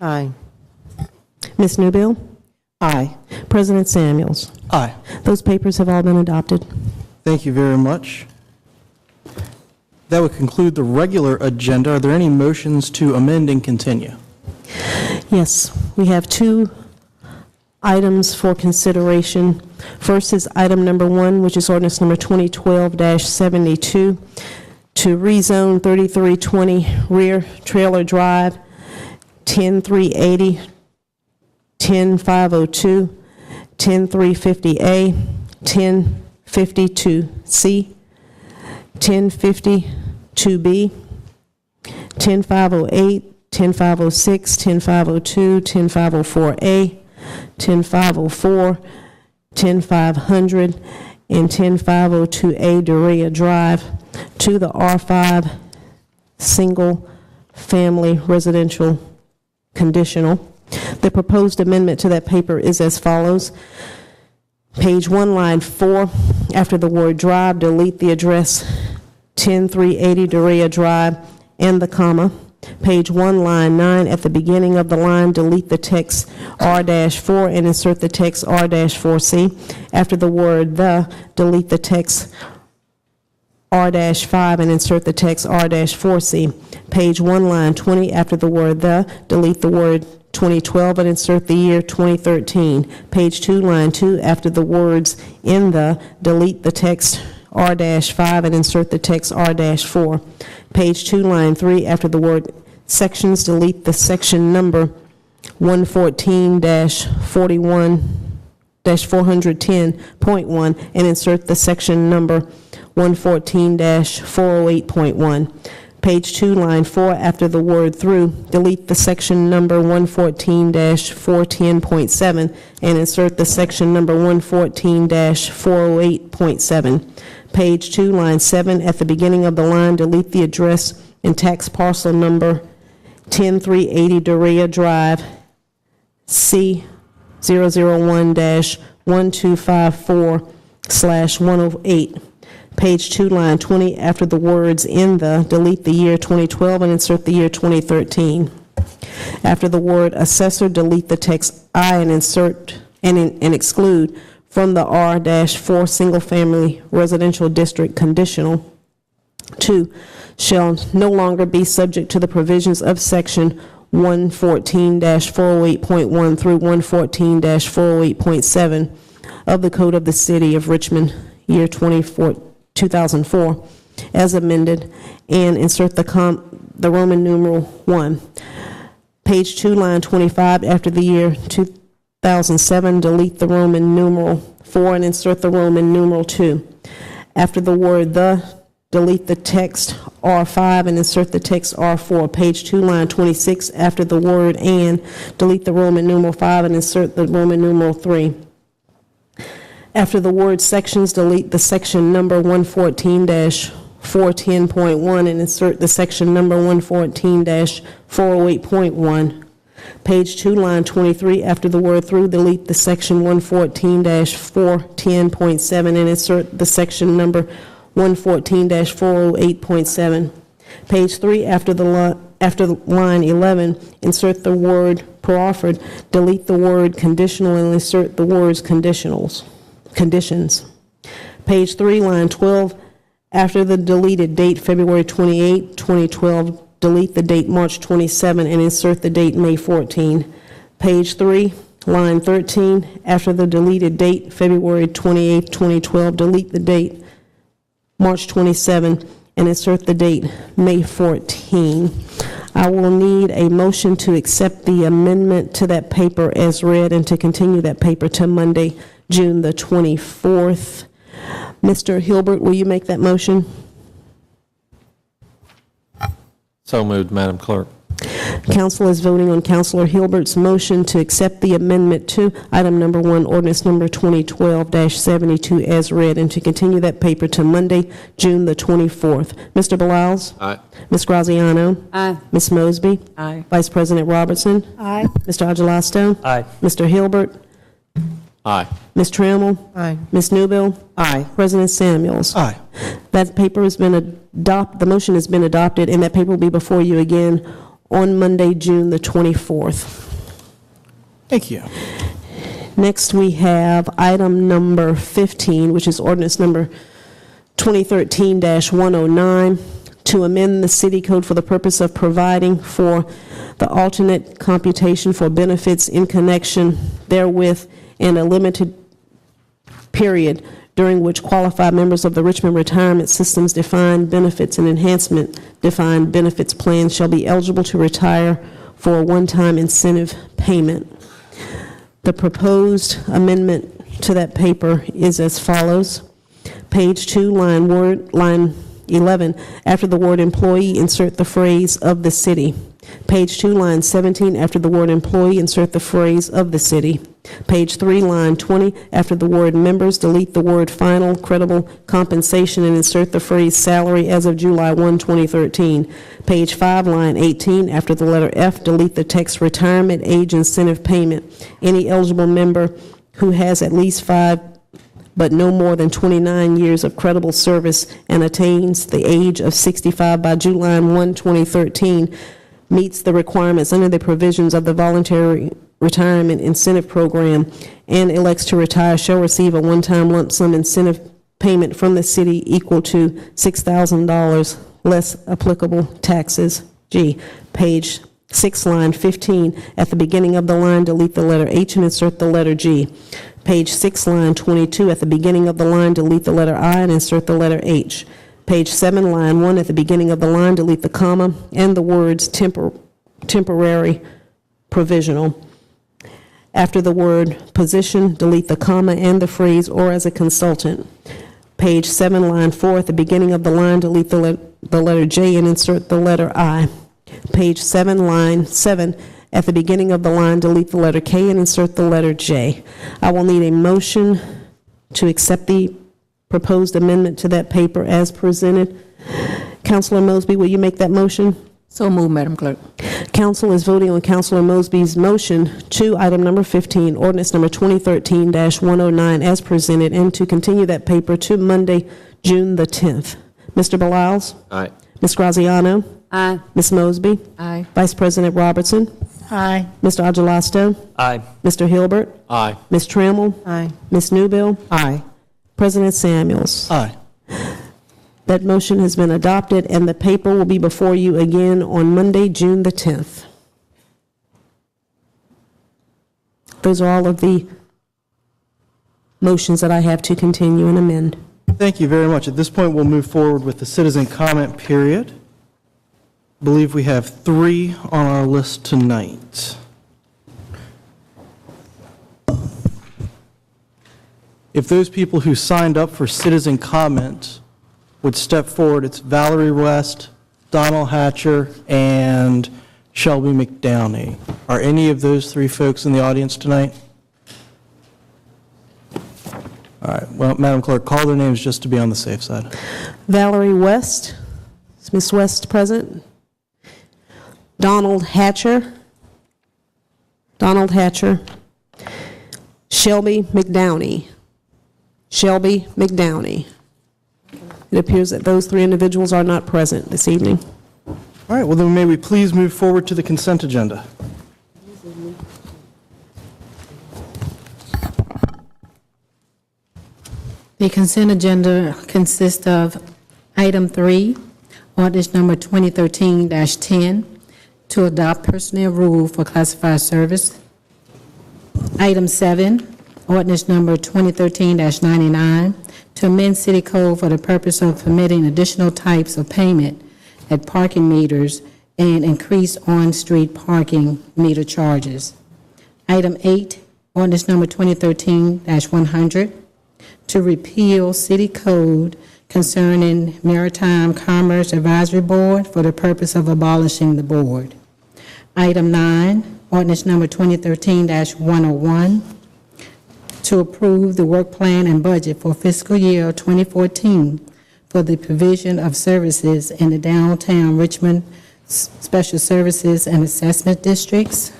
Aye. Ms. Newbill? Aye. President Samuels? Aye. Those papers have all been adopted. Thank you very much. That would conclude the regular agenda. Are there any motions to amend and continue? Yes, we have two items for consideration. First is item number 1, which is ordinance number 2012-72, to rezone 3320 Rear Trailer Drive, 10380, 10502, 10350A, 1052C, 1052B, 10508, 10506, 10502, 10504A, 10504, 10500, and 10502A Dorea Drive to the R5 Single Family Residential Conditional. The proposed amendment to that paper is as follows. Page 1, line 4, after the word drive, delete the address 10380 Dorea Drive and the comma. Page 1, line 9, at the beginning of the line, delete the text R-4 and insert the text R-4C. After the word the, delete the text R-5 and insert the text R-4C. Page 1, line 20, after the word the, delete the word 2012 and insert the year 2013. Page 2, line 2, after the words in the, delete the text R-5 and insert the text R-4. Page 2, line 3, after the word sections, delete the section number 114-410.1 and insert the section number 114-408.1. Page 2, line 4, after the word through, delete the section number 114-410.7 and insert the section number 114-408.7. Page 2, line 7, at the beginning of the line, delete the address and tax parcel number 10380 Dorea Drive, C001-1254/108. Page 2, line 20, after the words in the, delete the year 2012 and insert the year 2013. After the word assessor, delete the text I and insert and exclude from the R-4 Single Family Residential District conditional. 2, shall no longer be subject to the provisions of section 114-408.1 through 114-408.7 of the Code of the City of Richmond, year 2004, as amended, and insert the Roman numeral 1. Page 2, line 25, after the year 2007, delete the Roman numeral 4 and insert the Roman numeral 2. After the word the, delete the text R5 and insert the text R4. Page 2, line 26, after the word and, delete the Roman numeral 5 and insert the Roman numeral 3. After the word sections, delete the section number 114-410.1 and insert the section number 114-408.1. Page 2, line 23, after the word through, delete the section 114-410.7 and insert the section number 114-408.7. Page 3, after line 11, insert the word proffered, delete the word conditional and insert the words conditions. Page 3, line 12, after the deleted date February 28, 2012, delete the date March 27 and insert the date May 14. Page 3, line 13, after the deleted date February 28, 2012, delete the date March 27 and insert the date May 14. I will need a motion to accept the amendment to that paper as read and to continue that paper to Monday, June the 24th. Mr. Hilbert, will you make that motion? So moved, Madam Clerk. Council is voting on Councilor Hilbert's motion to accept the amendment to item number 1, ordinance number 2012-72 as read, and to continue that paper to Monday, June the 24th. Mr. Beliles? Aye. Ms. Graziano? Aye. Ms. Mosby? Aye. Vice President Robertson? Aye. Mr. Agelasto? Aye. Mr. Hilbert? Aye. Ms. Trammell? Aye. Ms. Newbill? Aye. President Samuels? Aye. That paper has been the motion has been adopted, and that paper will be before you again on Monday, June the 24th. Thank you. Next, we have item number 15, which is ordinance number 2013-109, to amend the city code for the purpose of providing for the alternate computation for benefits in connection therewith and a limited period during which qualified members of the Richmond Retirement System's defined benefits and enhancement defined benefits plans shall be eligible to retire for a one-time incentive payment. The proposed amendment to that paper is as follows. Page 2, line 11, after the word employee, insert the phrase of the city. Page 2, line 17, after the word employee, insert the phrase of the city. Page 3, line 20, after the word members, delete the word final credible compensation and insert the phrase salary as of July 1, 2013. Page 5, line 18, after the letter F, delete the text retirement age incentive payment. Any eligible member who has at least 5 but no more than 29 years of credible service and attains the age of 65 by July 1, 2013, meets the requirements under the provisions of the Voluntary Retirement Incentive Program and elects to retire shall receive a one-time lump sum incentive payment from the city equal to $6,000 less applicable taxes. G. Page 6, line 15, at the beginning of the line, delete the letter H and insert the letter G. Page 6, line 22, at the beginning of the line, delete the letter I and insert the letter H. Page 7, line 1, at the beginning of the line, delete the comma and the words temporary provisional. After the word position, delete the comma and the phrase or as a consultant. Page 7, line 4, at the beginning of the line, delete the letter J and insert the letter I. Page 7, line 7, at the beginning of the line, delete the letter K and insert the letter J. I will need a motion to accept the proposed amendment to that paper as presented. Councilor Mosby, will you make that motion? So moved, Madam Clerk. Council is voting on Councilor Mosby's motion to item number 15, ordinance number 2013-109 as presented, and to continue that paper to Monday, June the 10th. Mr. Beliles? Aye. Ms. Graziano? Aye. Ms. Mosby? Aye. Vice President Robertson? Aye. Mr. Agelasto? Aye. Mr. Hilbert? Aye. Ms. Trammell? Aye. Ms. Newbill? Aye. President Samuels? Aye. That motion has been adopted, and the paper will be before you again on Monday, June the 10th. Those are all of the motions that I have to continue and amend. Thank you very much. At this point, we'll move forward with the citizen comment period. I believe we have 3 on our list tonight. If those people who signed up for citizen comment would step forward, it's Valerie West, Donald Hatcher, and Shelby McDowney. Are any of those 3 folks in the audience tonight? All right, well, Madam Clerk, call their names just to be on the safe side. Valerie West. Is Ms. West present? Donald Hatcher. Donald Hatcher. Shelby McDowney. Shelby McDowney. It appears that those 3 individuals are not present this evening. All right, well then may we please move forward to the consent agenda. The consent agenda consists of item 3, ordinance number 2013-10, to adopt personnel rule for classified service. Item 7, ordinance number 2013-99, to amend city code for the purpose of permitting additional types of payment at parking meters and increase on-street parking meter charges. Item 8, ordinance number 2013-100, to repeal city code concerning Maritime Commerce Advisory Board for the purpose of abolishing the board. Item 9, ordinance number 2013-101, to approve the work plan and budget for fiscal year 2014 for the provision of services in the downtown Richmond Special Services and Assessment Districts.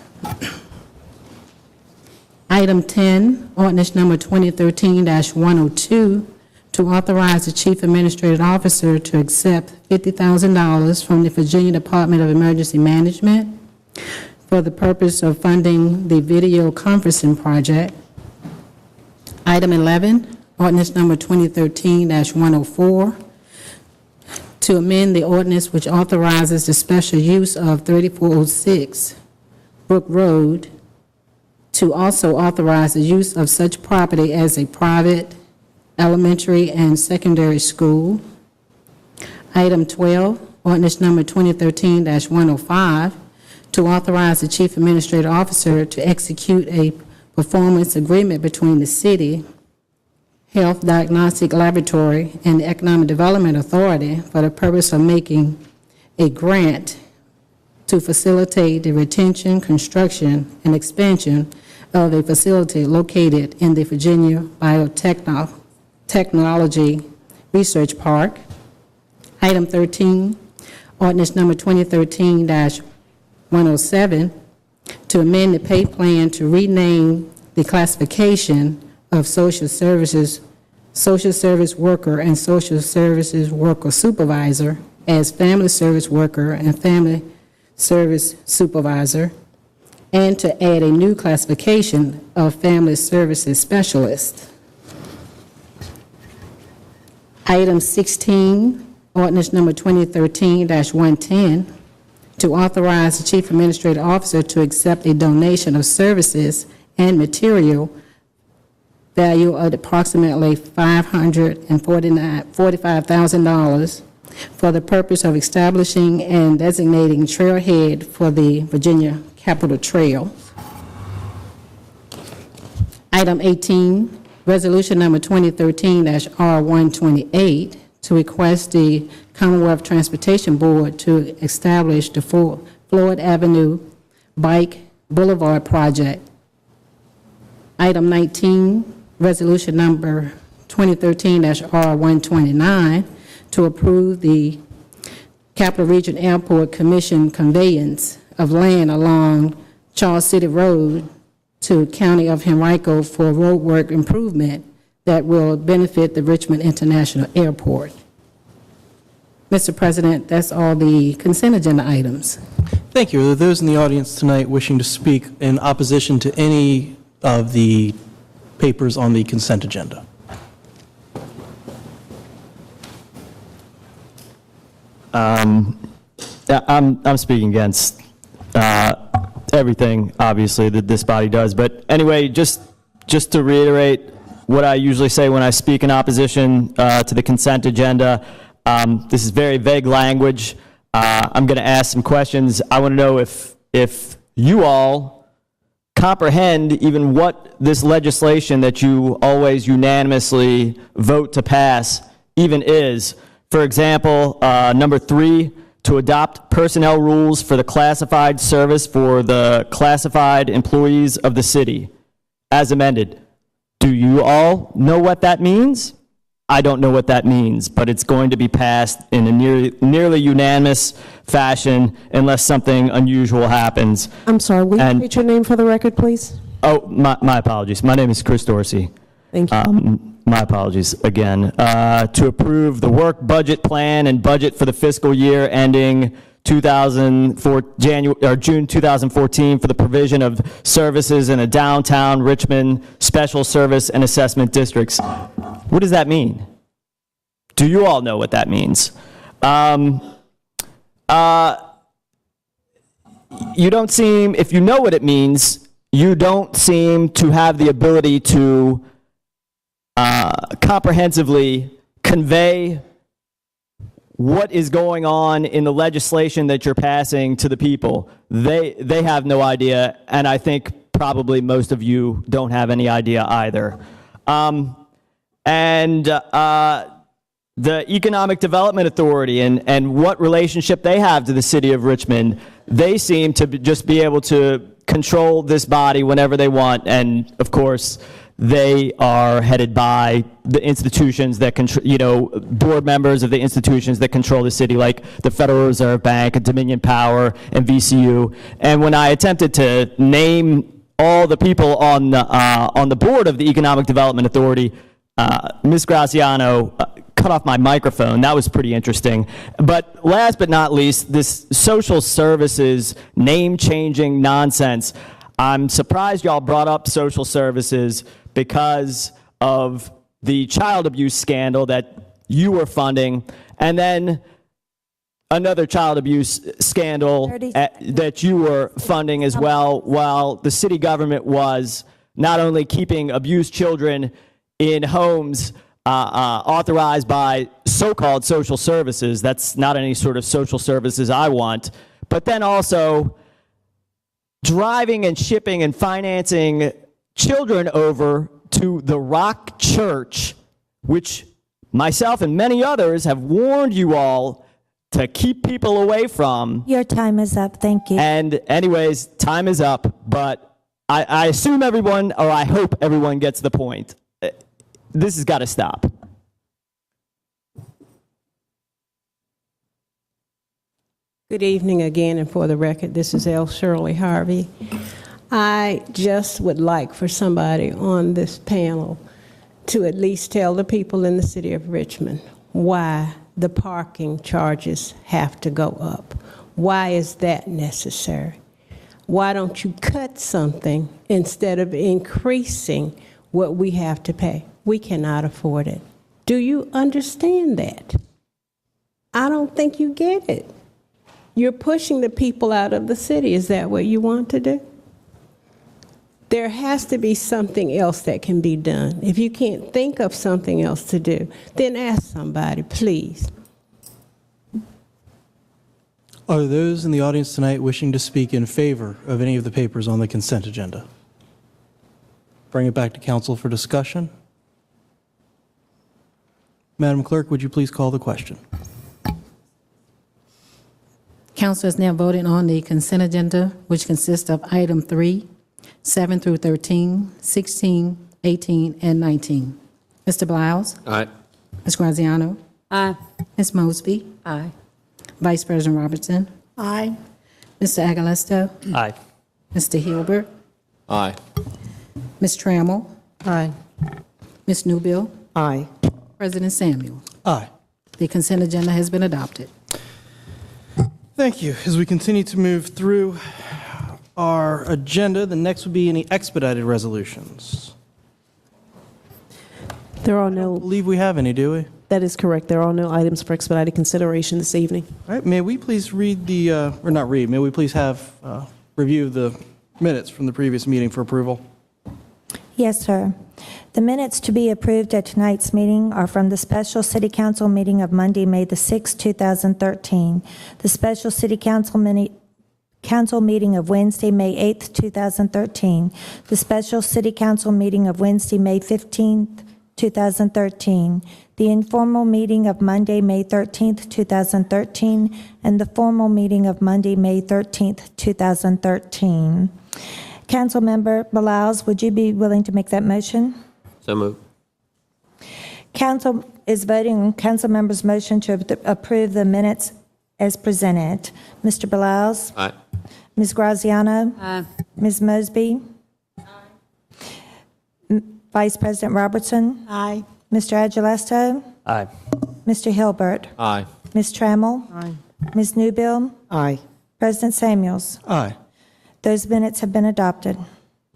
Item 10, ordinance number 2013-102, to authorize the Chief Administrative Officer to accept $50,000 from the Virginia Department of Emergency Management for the purpose of funding the video conferencing project. Item 11, ordinance number 2013-104, to amend the ordinance which authorizes the special use of 3406 Brook Road, to also authorize the use of such property as a private elementary and secondary school. Item 12, ordinance number 2013-105, to authorize the Chief Administrative Officer to execute a performance agreement between the city, Health Diagnostic Laboratory, and the Economic Development Authority for the purpose of making a grant to facilitate the retention, construction, and expansion of a facility located in the Virginia Biotechnology Research Park. Item 13, ordinance number 2013-107, to amend the pay plan to rename the classification of social service worker and social services worker supervisor as family service worker and family service supervisor, and to add a new classification of family services specialist. Item 16, ordinance number 2013-110, to authorize the Chief Administrative Officer to accept a donation of services and material value of approximately $545,000 for the purpose of establishing and designating trailhead for the Virginia Capitol Trail. Item 18, resolution number 2013-R128, to request the Commonwealth Transportation Board to establish the Floyd Avenue Bike Boulevard project. Item 19, resolution number 2013-R129, to approve the Capital Region Airport Commission conveyance of land along Charles City Road to County of Henrico for roadwork improvement that will benefit the Richmond International Airport. Mr. President, that's all the consent agenda items. Thank you. Are there those in the audience tonight wishing to speak in opposition to any of the papers on the consent agenda? I'm speaking against everything, obviously, that this body does. But anyway, just to reiterate what I usually say when I speak in opposition to the consent agenda, this is very vague language. I'm going to ask some questions. I want to know if you all comprehend even what this legislation that you always unanimously vote to pass even is. For example, number 3, to adopt personnel rules for the classified service for the classified employees of the city, as amended. Do you all know what that means? I don't know what that means, but it's going to be passed in a nearly unanimous fashion unless something unusual happens. I'm sorry, will you state your name for the record, please? Oh, my apologies. My name is Chris Dorsey. Thank you. My apologies again. To approve the work budget plan and budget for the fiscal year ending June 2014 for the provision of services in the downtown Richmond special service and assessment districts. What does that mean? Do you all know what that means? You don't seem, if you know what it means, you don't seem to have the ability to comprehensively convey what is going on in the legislation that you're passing to the people. They have no idea, and I think probably most of you don't have any idea either. The Economic Development Authority and what relationship they have to the city of Richmond, they seem to just be able to control this body whenever they want, and of course, they are headed by the institutions that control, board members of the institutions that control the city, like the Federal Reserve Bank, Dominion Power, and VCU. And when I attempted to name all the people on the board of the Economic Development Authority, Ms. Graziano cut off my microphone. That was pretty interesting. But last but not least, this social services name-changing nonsense. I'm surprised y'all brought up social services because of the child abuse scandal that you were funding, and then another child abuse scandal that you were funding as well, while the city government was not only keeping abused children in homes authorized by so-called social services, that's not any sort of social services I want, but then also driving and shipping and financing children over to the Rock Church, which myself and many others have warned you all to keep people away from. Your time is up. Thank you. And anyways, time is up, but I assume everyone, or I hope everyone gets the point. This has got to stop. Good evening again, and for the record, this is L. Shirley Harvey. I just would like for somebody on this panel to at least tell the people in the city of Richmond why the parking charges have to go up. Why is that necessary? Why don't you cut something instead of increasing what we have to pay? We cannot afford it. Do you understand that? I don't think you get it. You're pushing the people out of the city. Is that what you want to do? There has to be something else that can be done. If you can't think of something else to do, then ask somebody, please. Are those in the audience tonight wishing to speak in favor of any of the papers on the consent agenda? Bring it back to council for discussion. Madam Clerk, would you please call the question? Council has now voted on the consent agenda, which consists of item 3, 7 through 13, 16, 18, and 19. Mr. Blouse? Aye. Ms. Graziano? Aye. Ms. Mosby? Aye. Vice President Robertson? Aye. Mr. Aguilesto? Aye. Mr. Hilbert? Aye. Ms. Trammell? Aye. Ms. Newbill? Aye. President Samuel? Aye. The consent agenda has been adopted. Thank you. As we continue to move through our agenda, the next would be any expedited resolutions. There are I don't no, believe we have any, do we? that is correct. There are no items for expedited consideration this evening. All right, may we please read the, or not read, may we please have review of the minutes from the previous meeting for approval? Yes, sir. The minutes to be approved at tonight's meeting are from the special city council meeting of Monday, May the 6th, 2013. The special city council meeting of Wednesday, May 8th, 2013. The special city council meeting of Wednesday, May 15th, 2013. The informal meeting of Monday, May 13th, 2013. And the formal meeting of Monday, May 13th, 2013. Councilmember Balaus, would you be willing to make that motion? So moved. Council is voting on council members' motion to approve the minutes as presented. Mr. Balaus? Aye. Ms. Graziano? Aye. Ms. Mosby? Vice President Robertson? Aye. Mr. Aguilesto? Aye. Mr. Hilbert? Aye. Ms. Trammell? Aye. Ms. Newbill? Aye. President Samuels? Aye. Those minutes have been adopted.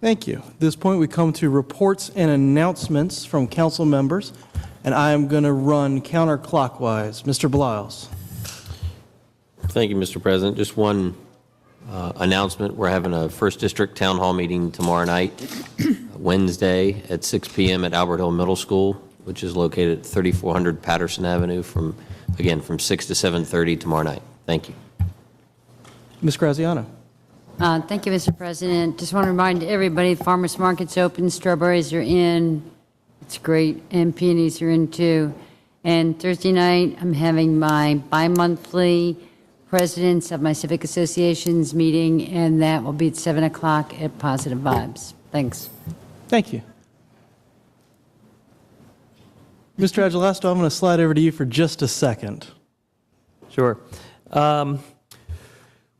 Thank you. At this point, we come to reports and announcements from council members, and I am going to run counterclockwise. Mr. Beliles. Thank you, Mr. President. Just one announcement. We're having a First District Town Hall meeting tomorrow night, Wednesday at 6 p.m. at Albert Hill Middle School, which is located at 3400 Patterson Avenue from 6 to 7:30 tomorrow night. Thank you. Ms. Graziano. Thank you, Mr. President. Just want to remind everybody, farmers market's open, strawberries are in. It's great, and peonies are in too. And Thursday night, I'm having my bi-monthly presidents of my civic associations meeting, and that will be at 7 o'clock at Positive Vibes. Thanks. Thank you. Mr. Aguilesto, I'm going to slide over to you for just a second. Sure.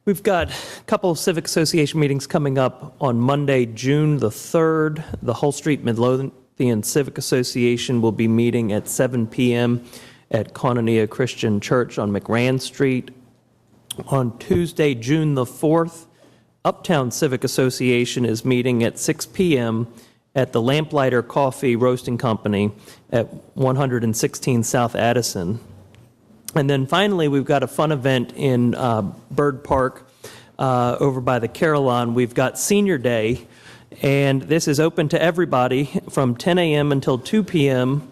We've got a couple of Civic Association meetings coming up on Monday, June the 3rd, the Hull Street Midlothian Civic Association will be meeting at 7 p.m. at Koinonia Christian Church on McRand Street. On Tuesday, June the 4th, Uptown Civic Association is meeting at 6 p.m. at the Lamplighter Coffee Roasting Company at 116 South Addison. And then finally, we've got a fun event in Bird Park over by the Carillon. We've got Senior Day, and this is open to everybody from 10 a.m. until 2 p.m.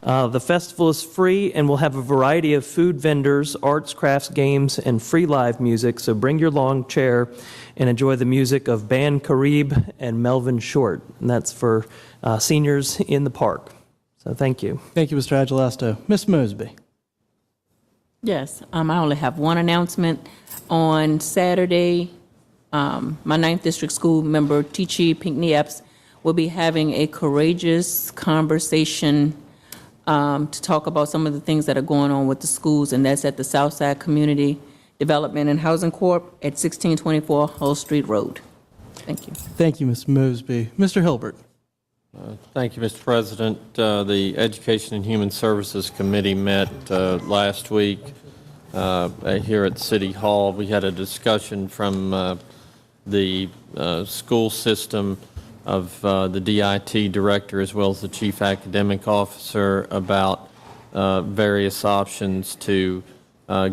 The festival is free, and we'll have a variety of food vendors, arts, crafts, games, and free live music. So bring your lawn chair and enjoy the music of Band Carib and Melvin Short. And that's for seniors in the park. So thank you. Thank you, Mr. Agelasto. Ms. Mosby. Yes, I only have one announcement. On Saturday, my 9th District School member, Tichi Pinckney Epps, will be having a courageous conversation to talk about some of the things that are going on with the schools, and that's at the Southside Community Development and Housing Corp. at 1624 Hull Street Road. Thank you. Thank you, Ms. Mosby. Mr. Hilbert. Thank you, Mr. President. The Education and Human Services Committee met last week here at City Hall. We had a discussion from the school system of the DIT director as well as the chief academic officer about various options to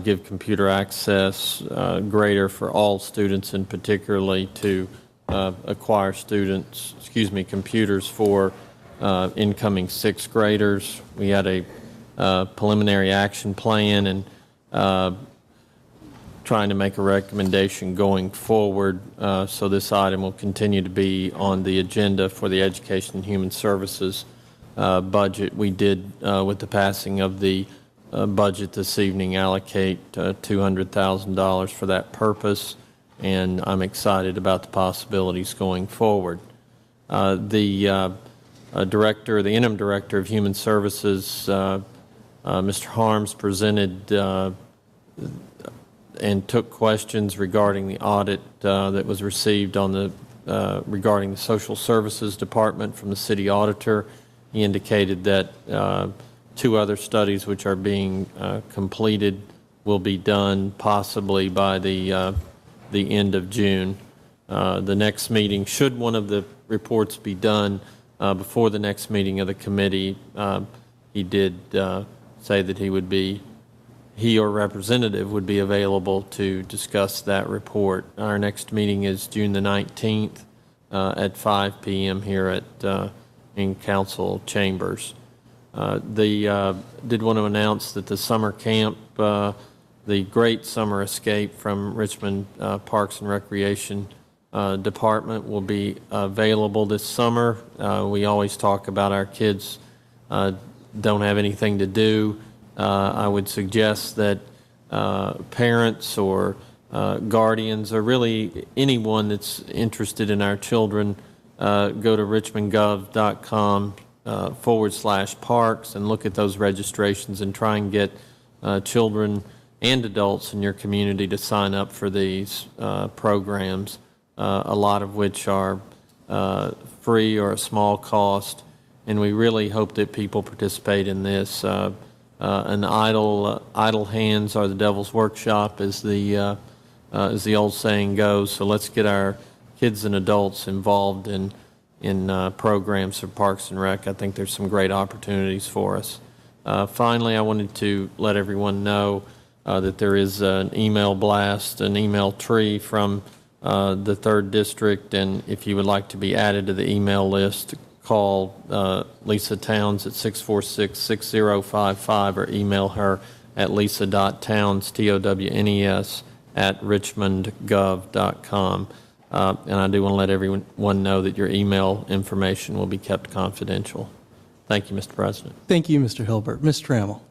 give computer access greater for all students, and particularly to acquire computers for incoming sixth graders. We had a preliminary action plan and trying to make a recommendation going forward. So this item will continue to be on the agenda for the Education and Human Services budget. We did, with the passing of the budget this evening, allocate $200,000 for that purpose, and I'm excited about the possibilities going forward. The interim director of Human Services, Mr. Harms, presented and took questions regarding the audit that was received on the regarding the Social Services Department from the city auditor. He indicated that 2 other studies which are being completed will be done possibly by the end of June. The next meeting, should one of the reports be done before the next meeting of the committee, he did say that he or representative would be available to discuss that report. Our next meeting is June the 19th at 5 p.m. here in council chambers. Did want to announce that the summer camp, the Great Summer Escape from Richmond Parks and Recreation Department will be available this summer. We always talk about our kids don't have anything to do. I would suggest that parents or guardians or really anyone that's interested in our children go to richmondgov.com /parks and look at those registrations and try and get children and adults in your community to sign up for these programs, a lot of which are free or a small cost. And we really hope that people participate in this. An idle hands are the devil's workshop, as the old saying goes. So let's get our kids and adults involved in programs for Parks and Rec. I think there's some great opportunities for us. Finally, I wanted to let everyone know that there is an email blast, an email tree from the 3rd District, and if you would like to be added to the email list, call Lisa Towns at 646-6055 or email her at lisa.towns, Townes, at richmondgov.com. And I do want to let everyone know that your email information will be kept confidential. Thank you, Mr. President. Thank you, Mr. Hilbert. Ms. Trammell.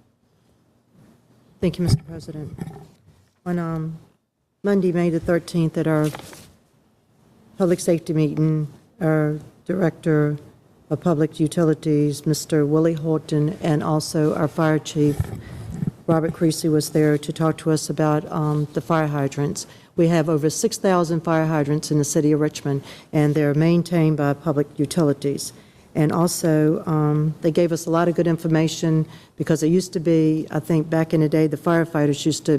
Thank you, Mr. President. On Monday, May the 13th, at our public safety meeting, our Director of Public Utilities, Mr. Willie Horton, and also our Fire Chief, Robert Creasy, was there to talk to us about the fire hydrants. We have over 6,000 fire hydrants in the city of Richmond, and they're maintained by public utilities. And also, they gave us a lot of good information because it used to be, I think back in the day, the firefighters used to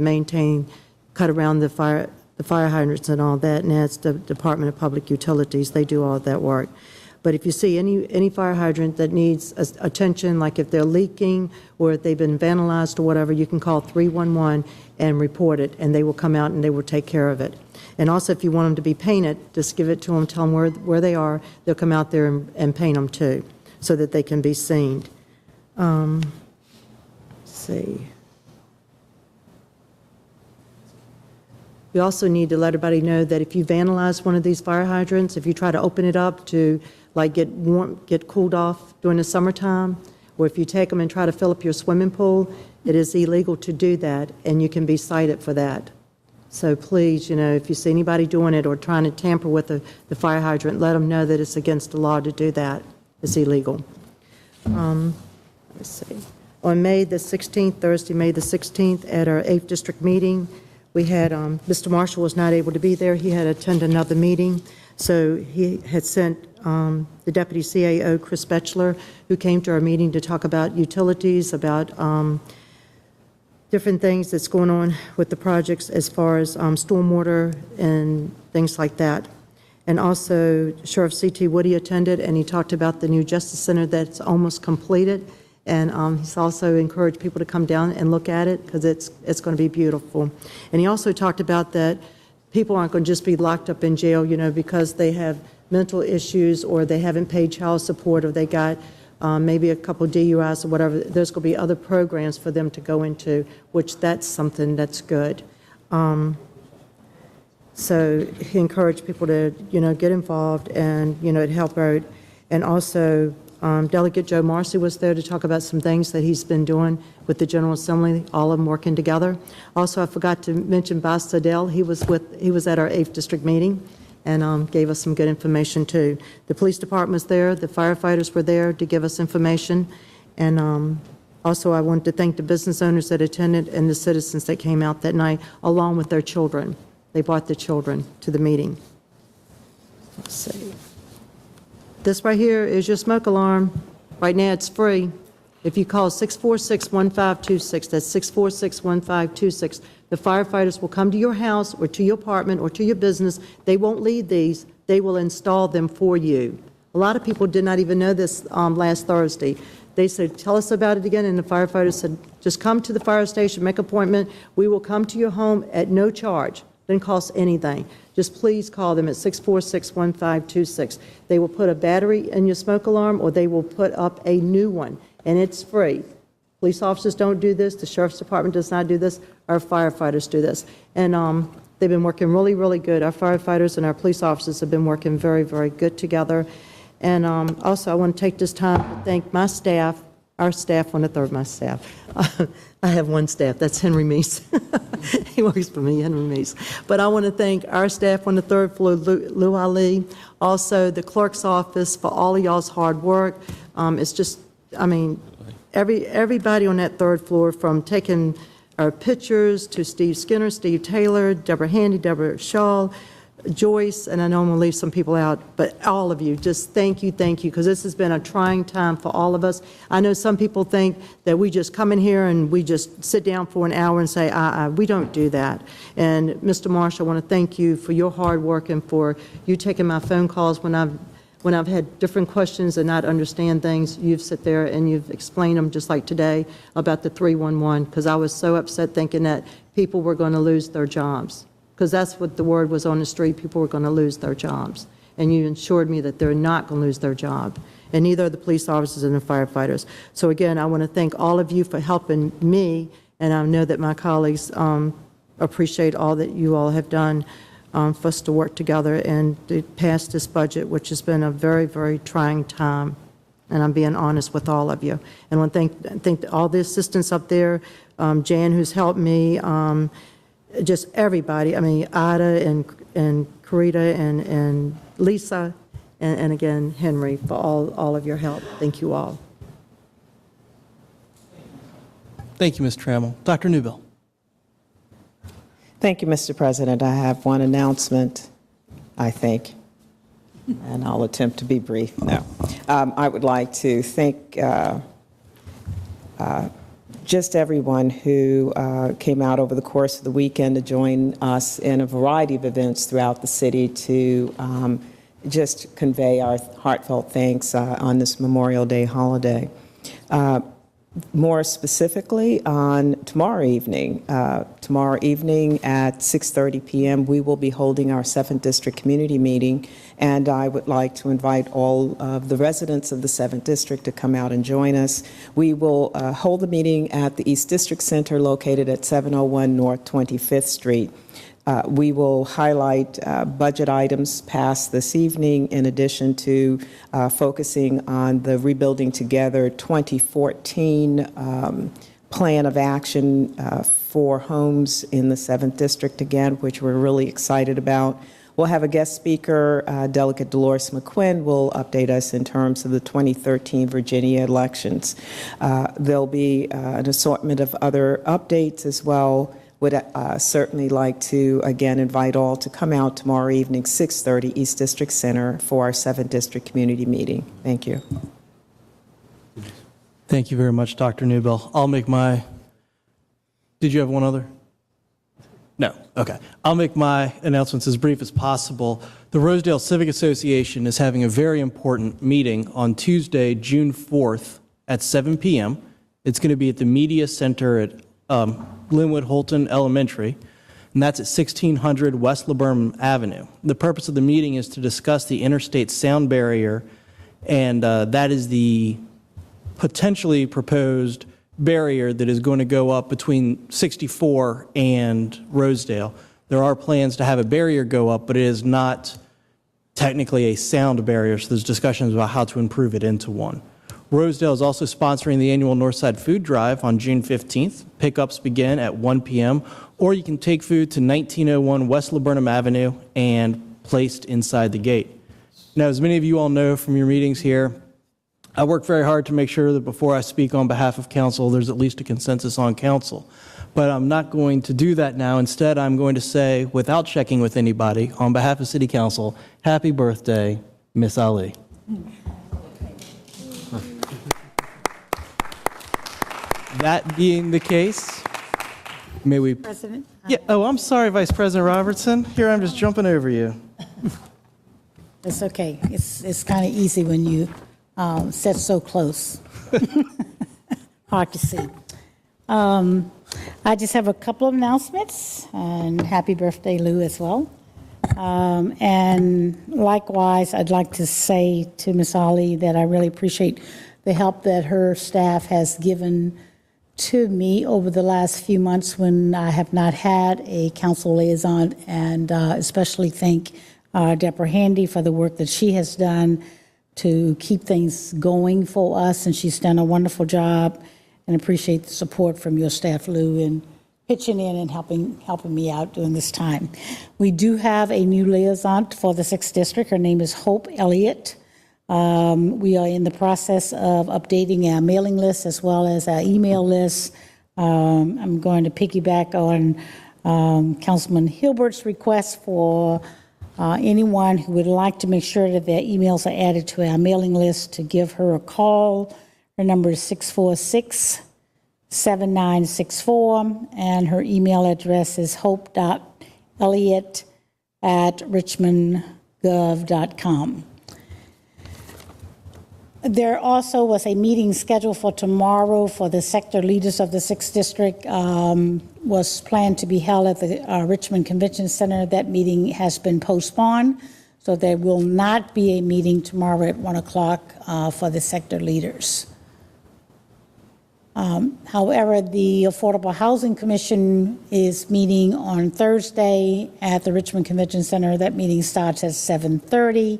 cut around the fire hydrants and all that, and that's the Department of Public Utilities. They do all of that work. But if you see any fire hydrant that needs attention, like if they're leaking or if they've been vandalized or whatever, you can call 311 and report it, and they will come out and they will take care of it. And also, if you want them to be painted, just give it to them, tell them where they are. They'll come out there and paint them too, so that they can be seen. Let's see. We also need to let everybody know that if you vandalize one of these fire hydrants, if you try to open it up to like get cooled off during the summertime, or if you take them and try to fill up your swimming pool, it is illegal to do that, and you can be cited for that. So please, if you see anybody doing it or trying to tamper with the fire hydrant, let them know that it's against the law to do that. It's illegal. Let's see. On May the 16th, Thursday, May the 16th, at our 8th District meeting, we had, Mr. Marshall was not able to be there. He had to attend another meeting. So he had sent the Deputy CAO, Chris Betchler, who came to our meeting to talk about utilities, about different things that's going on with the projects as far as stormwater and things like that. And also, Sheriff C.T. Woody attended, and he talked about the new Justice Center that's almost completed. And he's also encouraged people to come down and look at it because it's going to be beautiful. And he also talked about that people aren't going to just be locked up in jail, because they have mental issues or they haven't paid child support or they got maybe a couple DUIs or whatever. There's going to be other programs for them to go into, which that's something that's good. So he encouraged people to, get involved and, help out. And also, Delegate Joe Marcy was there to talk about some things that he's been doing with the General Assembly, all of them working together. Also, I forgot to mention Bob Sadell. He was at our 8th District meeting and gave us some good information too. The police department was there, the firefighters were there to give us information. And also, I wanted to thank the business owners that attended and the citizens that came out that night, along with their children. They brought the children to the meeting. Let's see. This right here is your smoke alarm. Right now, it's free. If you call 646-1526, that's 646-1526, the firefighters will come to your house or to your apartment or to your business. They won't leave these. They will install them for you. A lot of people did not even know this last Thursday. They said, tell us about it again, and the firefighters said, just come to the fire station, make an appointment. We will come to your home at no charge. Doesn't cost anything. Just please call them at 646-1526. They will put a battery in your smoke alarm or they will put up a new one, and it's free. Police officers don't do this. The Sheriff's Department does not do this. Our firefighters do this. And they've been working really, really good. Our firefighters and our police officers have been working very, very good together. And also, I want to take this time to thank my staff, our staff, my staff. I have one staff, that's Henry Meese. He works for me, Henry Meese. But I want to thank our staff on the 3rd floor, Lou Ali, also the clerk's office for all of y'all's hard work. It's just, everybody on that 3rd floor, from taking our pictures to Steve Skinner, Steve Taylor, Deborah Handy, Deborah Shaw, Joyce, and I know I'm going to leave some people out, but all of you, just thank you, because this has been a trying time for all of us. I know some people think that we just come in here and we just sit down for an hour and say, we don't do that. And Mr. Marsh, I want to thank you for your hard work and for you taking my phone calls when I've had different questions and not understand things. You've sit there and you've explained them, just like today about the 311, because I was so upset thinking that people were going to lose their jobs. Because that's what the word was on the street, people were going to lose their jobs. And you assured me that they're not going to lose their job. And neither are the police officers and the firefighters. So again, I want to thank all of you for helping me, and I know that my colleagues appreciate all that you all have done for us to work together and to pass this budget, which has been a very, very trying time. And I'm being honest with all of you. And I want to thank all the assistants up there, Jan, who's helped me, just everybody. Ida and Karita and Lisa, and again, Henry, for all of your help. Thank you all. Thank you, Ms. Trammell. Dr. Newbill. Thank you, Mr. President. I have one announcement, I think. and I'll attempt to be brief. No. I would like to thank just everyone who came out over the course of the weekend to join us in a variety of events throughout the city to just convey our heartfelt thanks on this Memorial Day holiday. More specifically, on tomorrow evening at 6:30 p.m., we will be holding our 7th District Community Meeting, and I would like to invite all of the residents of the 7th District to come out and join us. We will hold the meeting at the East District Center located at 701 North 25th Street. We will highlight budget items passed this evening in addition to focusing on the Rebuilding Together 2014 plan of action for homes in the 7th District again, which we're really excited about. We'll have a guest speaker, Delegate Dolores McQuinn, will update us in terms of the 2013 Virginia elections. There'll be an assortment of other updates as well. Would certainly like to, again, invite all to come out tomorrow evening, 6:30, East District Center, for our 7th District Community Meeting. Thank you. Thank you very much, Dr. Newbell. I'll make my, did you have one other? No, okay. I'll make my announcements as brief as possible. The Rosedale Civic Association is having a very important meeting on Tuesday, June 4th at 7 p.m. It's going to be at the Media Center at Glenwood Holton Elementary, and that's at 1600 West Laburnum Avenue. The purpose of the meeting is to discuss the interstate sound barrier, and that is the potentially proposed barrier that is going to go up between 64 and Rosedale. There are plans to have a barrier go up, but it is not technically a sound barrier, so there's discussions about how to improve it into one. Rosedale is also sponsoring the annual Northside Food Drive on June 15th. Pickups begin at 1 p.m., or you can take food to 1901 West Laburnum Avenue and placed inside the gate. Now, as many of you all know from your meetings here, I work very hard to make sure that before I speak on behalf of council, there's at least a consensus on council. But I'm not going to do that now. Instead, I'm going to say, without checking with anybody, on behalf of City Council, happy birthday, Miss Ali. That being the case, may we... President? Yeah. Oh, I'm sorry, Vice President Robertson. Here, I'm just jumping over you. It's okay. It's kind of easy when you sit so close. Hard to see. I just have a couple of announcements, and happy birthday, Lou, as well. And likewise, I'd like to say to Ms. Ali that I really appreciate the help that her staff has given to me over the last few months when I have not had a council liaison, and especially thank Deborah Handy for the work that she has done to keep things going for us, and she's done a wonderful job, and appreciate the support from your staff, Lou, in pitching in and helping me out during this time. We do have a new liaison for the 6th District. Her name is Hope Elliott. We are in the process of updating our mailing list as well as our email list. I'm going to piggyback on Councilman Hilbert's request for anyone who would like to make sure that their emails are added to our mailing list to give her a call. Her number is 646-7964, and her email address is hope.elliott@richmondgov.com. There also was a meeting scheduled for tomorrow for the sector leaders of the 6th District, was planned to be held at the Richmond Convention Center. That meeting has been postponed, so there will not be a meeting tomorrow at 1 o'clock for the sector leaders. However, the Affordable Housing Commission is meeting on Thursday at the Richmond Convention Center. That meeting starts at 7:30.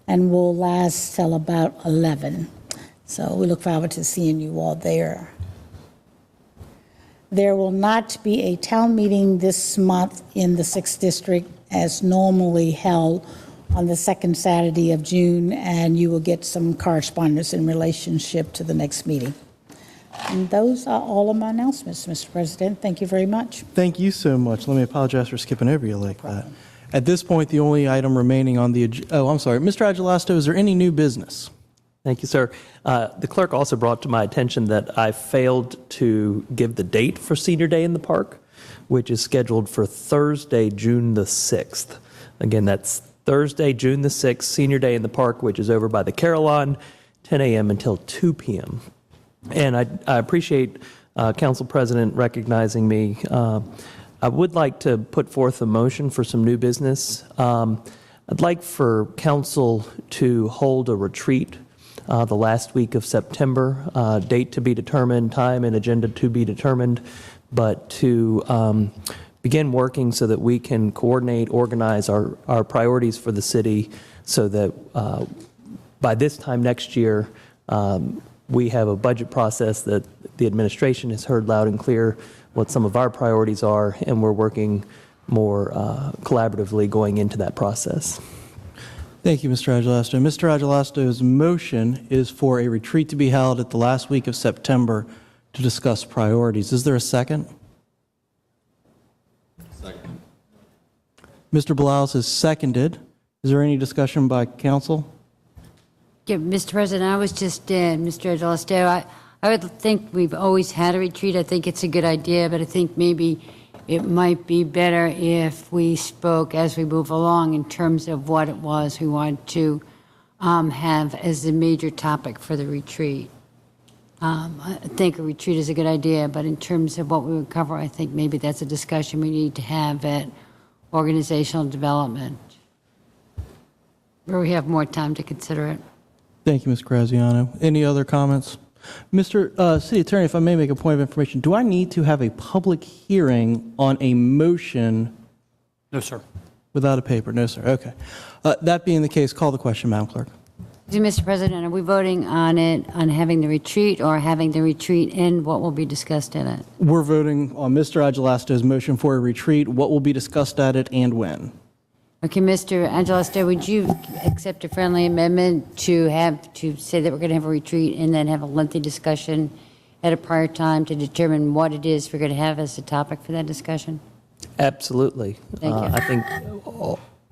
And will last till about 11. So we look forward to seeing you all there. There will not be a town meeting this month in the 6th District as normally held on the second Saturday of June, and you will get some correspondence in relationship to the next meeting. And those are all of my announcements, Mr. President. Thank you very much. Thank you so much. Let me apologize for skipping over you like that. At this point, the only item remaining on the, I'm sorry, Mr. Agelasto, is there any new business? Thank you, sir. The clerk also brought to my attention that I failed to give the date for Senior Day in the Park, which is scheduled for Thursday, June the 6th. Again, that's Thursday, June the 6th, Senior Day in the Park, which is over by the Carillon, 10 a.m. until 2 p.m. And I appreciate Council President recognizing me. I would like to put forth a motion for some new business. I'd like for Council to hold a retreat the last week of September, date to be determined, time and agenda to be determined, but to begin working so that we can coordinate, organize our priorities for the city so that by this time next year, we have a budget process that the administration has heard loud and clear what some of our priorities are, and we're working more collaboratively going into that process. Thank you, Mr. Agelasto. Mr. Agelasto's motion is for a retreat to be held at the last week of September to discuss priorities. Is there a second? Second. Mr. Blouse has seconded. Is there any discussion by council? Yeah, Mr. President, I was just, Mr. Agelasto, I would think we've always had a retreat. I think it's a good idea, but I think maybe it might be better if we spoke as we move along in terms of what it was we wanted to have as the major topic for the retreat. I think a retreat is a good idea, but in terms of what we would cover, I think maybe that's a discussion we need to have at organizational development, where we have more time to consider it. Thank you, Ms. Graziano. Any other comments? Mr. City Attorney, if I may make a point of information, do I need to have a public hearing on a motion? No, sir. Without a paper? No, sir. Okay. That being the case, call the question, Madam Clerk. Mr. President, are we voting on it, on having the retreat, or having the retreat and what will be discussed in it? We're voting on Mr. Agelasto's motion for a retreat, what will be discussed at it, and when. Okay, Mr. Agelasto, would you accept a friendly amendment to say that we're going to have a retreat and then have a lengthy discussion at a prior time to determine what it is we're going to have as a topic for that discussion? Absolutely. Thank you. I think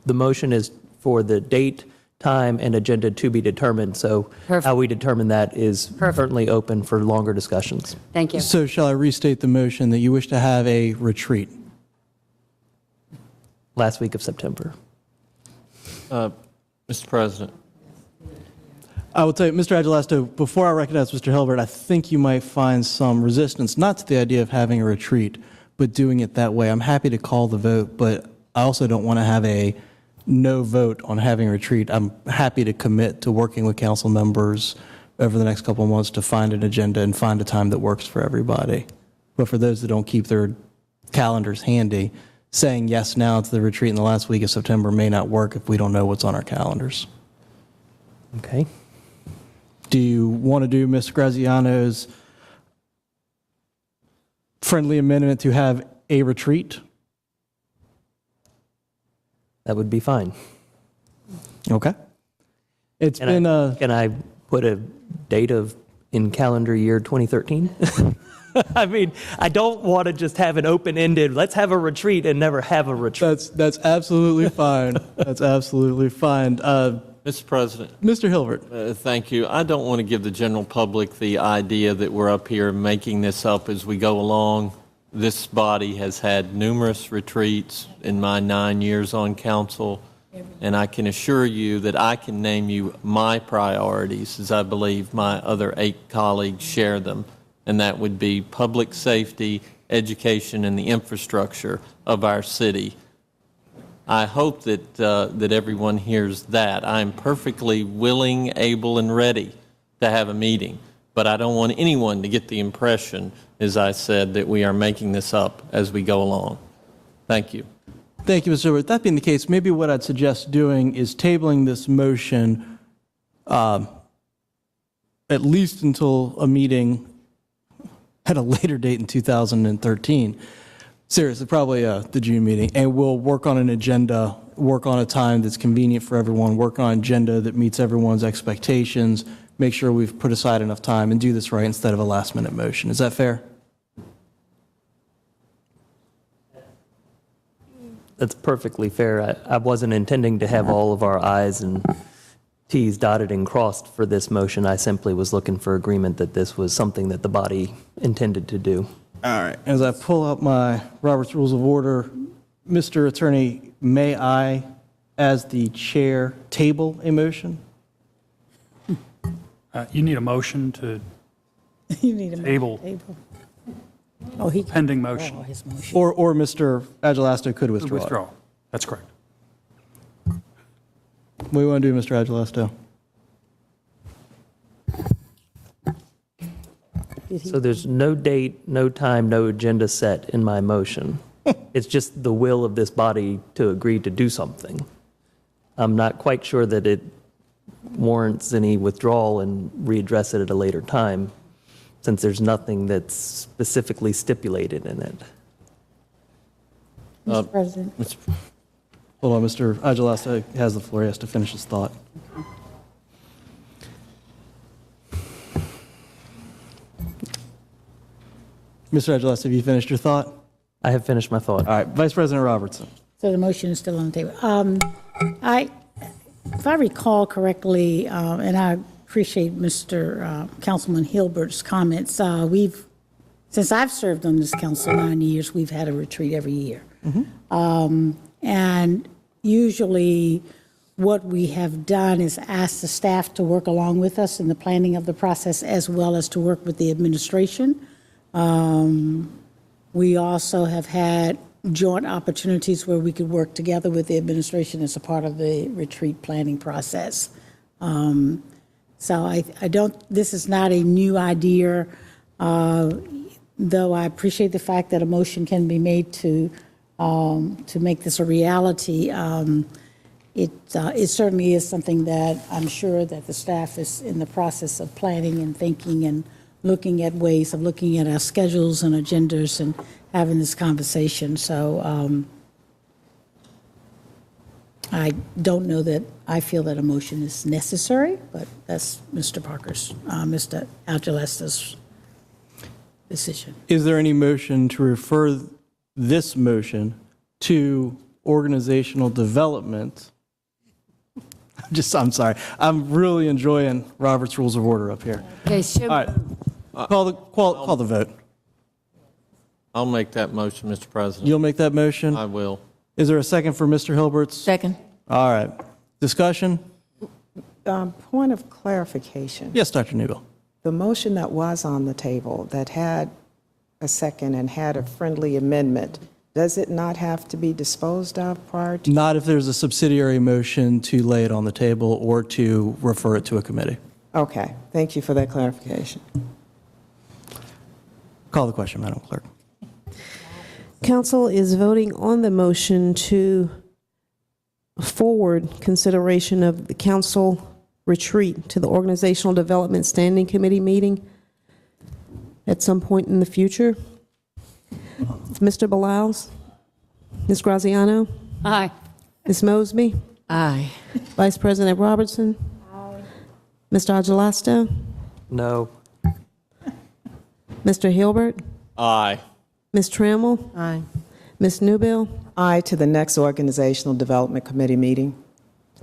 the motion is for the date, time, and agenda to be determined. So how we determine that is certainly open for longer discussions. Thank you. So shall I restate the motion that you wish to have a retreat? Last week of September. Mr. President. I will tell you, Mr. Agelasto, before I recognize Mr. Hilbert, I think you might find some resistance, not to the idea of having a retreat, but doing it that way. I'm happy to call the vote, but I also don't want to have a no vote on having a retreat. I'm happy to commit to working with council members over the next couple of months to find an agenda and find a time that works for everybody. But for those that don't keep their calendars handy, saying yes now to the retreat in the last week of September may not work if we don't know what's on our calendars. Okay. Do you want to do Ms. Graziano's friendly amendment to have a retreat? That would be fine. Okay. It's Can I put a date in calendar year 2013? I mean, I don't want to just have an open-ended, let's have a retreat and never have a retreat. That's absolutely fine. That's absolutely fine. Mr. President. Mr. Hilbert. Thank you. I don't want to give the general public the idea that we're up here making this up as we go along. This body has had numerous retreats in my 9 years on council, and I can assure you that I can name you my priorities, as I believe my other 8 colleagues share them, and that would be public safety, education, and the infrastructure of our city. I hope that everyone hears that. I'm perfectly willing, able, and ready to have a meeting, but I don't want anyone to get the impression, as I said, that we are making this up as we go along. Thank you. Thank you, Mr. Hilbert. That being the case, maybe what I'd suggest doing is tabling this motion at least until a meeting at a later date in 2013. Seriously, probably the June meeting. And we'll work on an agenda, work on a time that's convenient for everyone, work on an agenda that meets everyone's expectations, make sure we've put aside enough time and do this right instead of a last-minute motion. Is that fair? That's perfectly fair. I wasn't intending to have all of our i's and t's dotted and crossed for this motion. I simply was looking for agreement that this was something that the body intended to do. All right, as I pull up my Robert's Rules of Order, Mr. Attorney, may I, as the chair, table a motion? You need a motion to You need a Table. Oh, he pending motion. his motion. Or Mr. Agelasto could withdraw. it. Withdraw. That's correct. What do you want to do, Mr. Agelasto? So there's no date, no time, no agenda set in my motion. It's just the will of this body to agree to do something. I'm not quite sure that it warrants any withdrawal and readdress it at a later time, since there's nothing that's specifically stipulated in it. Mr. President. Hold on, Mr. Agelasto has the floor. He has to finish his thought. Mr. Agelasto, have you finished your thought? I have finished my thought. All right, Vice President Robertson. So the motion is still on the table. If I recall correctly, and I appreciate Mr. Councilman Hilbert's comments, since I've served on this council 9 years, we've had a retreat every year. And usually what we have done is ask the staff to work along with us in the planning of the process as well as to work with the administration. We also have had joint opportunities where we could work together with the administration as a part of the retreat planning process. So I don't, this is not a new idea, though I appreciate the fact that a motion can be made to make this a reality. It certainly is something that I'm sure that the staff is in the process of planning and thinking and looking at ways of looking at our schedules and agendas and having this conversation. So I don't know that I feel that a motion is necessary, but that's Mr. Agelasto's decision. Is there any motion to refer this motion to organizational development? I'm sorry. I'm really enjoying Robert's Rules of Order up here. Okay, so All right. Call the vote. I'll make that motion, Mr. President. You'll make that motion? I will. Is there a second for Mr. Hilbert's? Second. All right. Discussion? Point of clarification. Yes, Dr. Newell. The motion that was on the table that had a second and had a friendly amendment, does it not have to be disposed of prior to? Not if there's a subsidiary motion to lay it on the table or to refer it to a committee. Okay, thank you for that clarification. Call the question, Madam Clerk. Council is voting on the motion to forward consideration of the council retreat to the Organizational Development Standing Committee meeting at some point in the future. Mr. Beliles? Ms. Graziano? Aye. Ms. Mosby? Aye. Vice President Robertson? Aye. Mr. Agelasto? No. Mr. Hilbert? Aye. Ms. Trammell? Aye. Ms. Newbill? Aye to the next Organizational Development Committee meeting.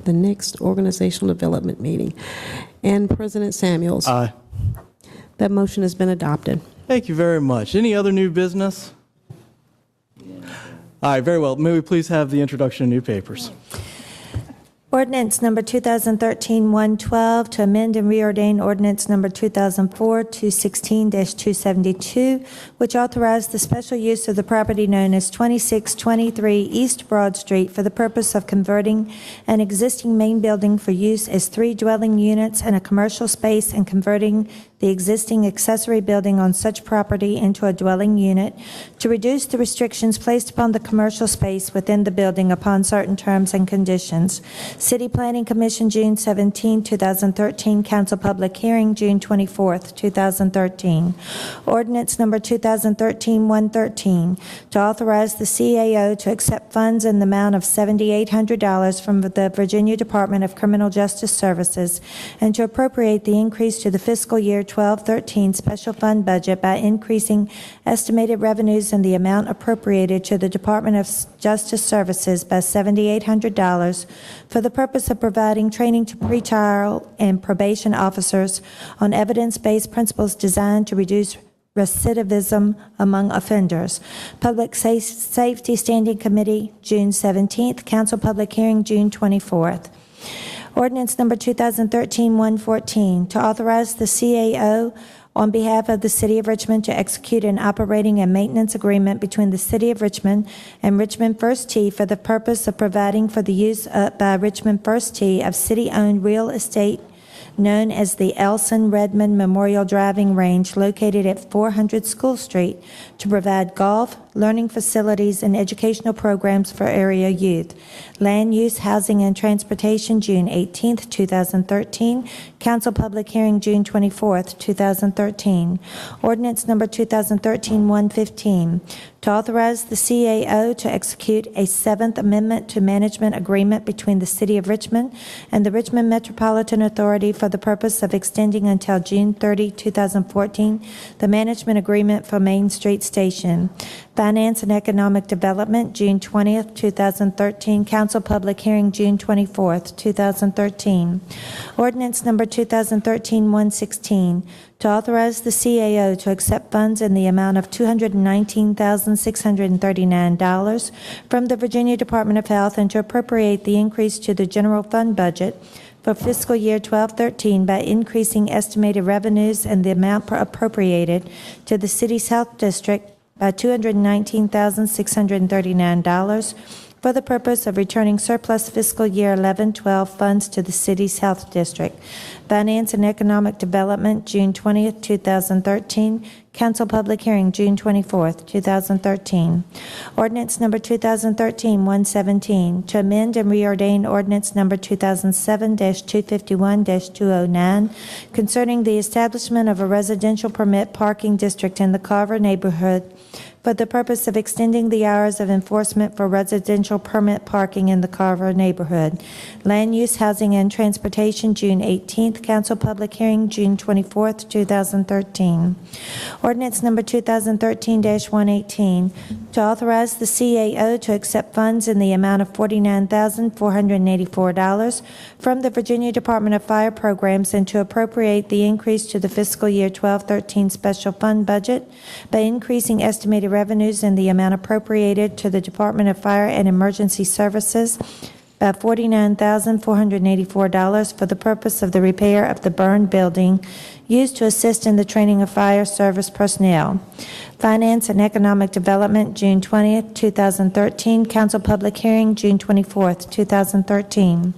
The next Organizational Development meeting. And President Samuels? Aye. That motion has been adopted. Thank you very much. Any other new business? All right, very well. May we please have the introduction of new papers? Ordinance number 2013-112 to amend and reordain ordinance number 2004-216-272, which authorized the special use of the property known as 2623 East Broad Street for the purpose of converting an existing main building for use as 3 dwelling units and a commercial space and converting the existing accessory building on such property into a dwelling unit, to reduce the restrictions placed upon the commercial space within the building upon certain terms and conditions. City Planning Commission, June 17, 2013. Council public hearing, June 24, 2013. Ordinance number 2013-113, to authorize the CAO to accept funds in the amount of $7,800 from the Virginia Department of Criminal Justice Services and to appropriate the increase to the fiscal year 1213 special fund budget by increasing estimated revenues and the amount appropriated to the Department of Justice Services by $7,800 for the purpose of providing training to pretrial and probation officers on evidence-based principles designed to reduce recidivism among offenders. Public Safety Standing Committee, June 17th. Council public hearing, June 24th. Ordinance number 2013-114, to authorize the CAO on behalf of the City of Richmond to execute an operating and maintenance agreement between the City of Richmond and Richmond First Tee for the purpose of providing for the use by Richmond First Tee of city-owned real estate known as the Elson Redmond Memorial Driving Range located at 400 School Street to provide golf, learning facilities, and educational programs for area youth. Land Use, Housing, and Transportation, June 18th, 2013. Council public hearing, June 24th, 2013. Ordinance number 2013-115, to authorize the CAO to execute a Seventh Amendment to Management Agreement between the City of Richmond and the Richmond Metropolitan Authority for the purpose of extending until June 30, 2014, the management agreement for Main Street Station. Finance and Economic Development, June 20th, 2013. Council public hearing, June 24th, 2013. Ordinance number 2013-116, to authorize the CAO to accept funds in the amount of $219,639 from the Virginia Department of Health and to appropriate the increase to the general fund budget for fiscal year 1213 by increasing estimated revenues and the amount appropriated to the city's health district by $219,639 for the purpose of returning surplus fiscal year 11-12 funds to the city's health district. Finance and Economic Development, June 20th, 2013. Council public hearing, June 24th, 2013. Ordinance number 2013-117, to amend and reordain ordinance number 2007-251-209 concerning the establishment of a residential permit parking district in the Carver neighborhood for the purpose of extending the hours of enforcement for residential permit parking in the Carver neighborhood. Land Use, Housing, and Transportation, June 18th. Council public hearing, June 24th, 2013. Ordinance number 2013-118, to authorize the CAO to accept funds in the amount of $49,484 from the Virginia Department of Fire Programs and to appropriate the increase to the fiscal year 1213 special fund budget by increasing estimated revenues and the amount appropriated to the Department of Fire and Emergency Services by $49,484 for the purpose of the repair of the burned building used to assist in the training of fire service personnel. Finance and Economic Development, June 20th, 2013. Council public hearing, June 24th, 2013.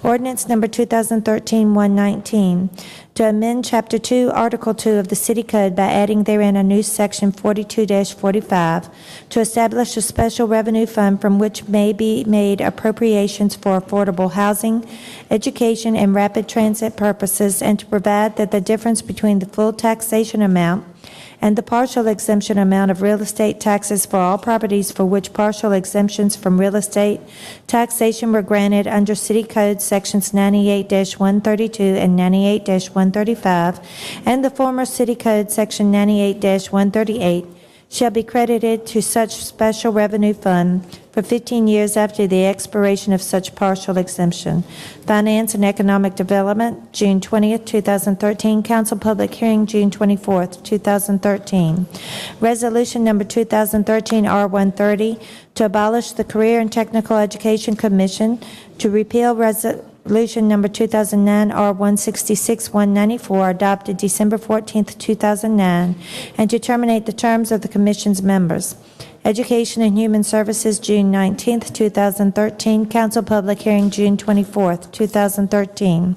Ordinance number 2013-119, to amend Chapter 2, Article 2 of the City Code by adding therein a new Section 42-45 to establish a special revenue fund from which may be made appropriations for affordable housing, education, and rapid transit purposes, and to provide that the difference between the full taxation amount and the partial exemption amount of real estate taxes for all properties for which partial exemptions from real estate taxation were granted under City Code Sections 98-132 and 98-135 and the former City Code Section 98-138 shall be credited to such special revenue fund for 15 years after the expiration of such partial exemption. Finance and Economic Development, June 20th, 2013. Council public hearing, June 24th, 2013. Resolution number 2013-R130, to abolish the Career and Technical Education Commission, to repeal Resolution number 2009-R166-194, adopted December 14th, 2009, and to terminate the terms of the Commission's members. Education and Human Services, June 19th, 2013. Council public hearing, June 24th, 2013.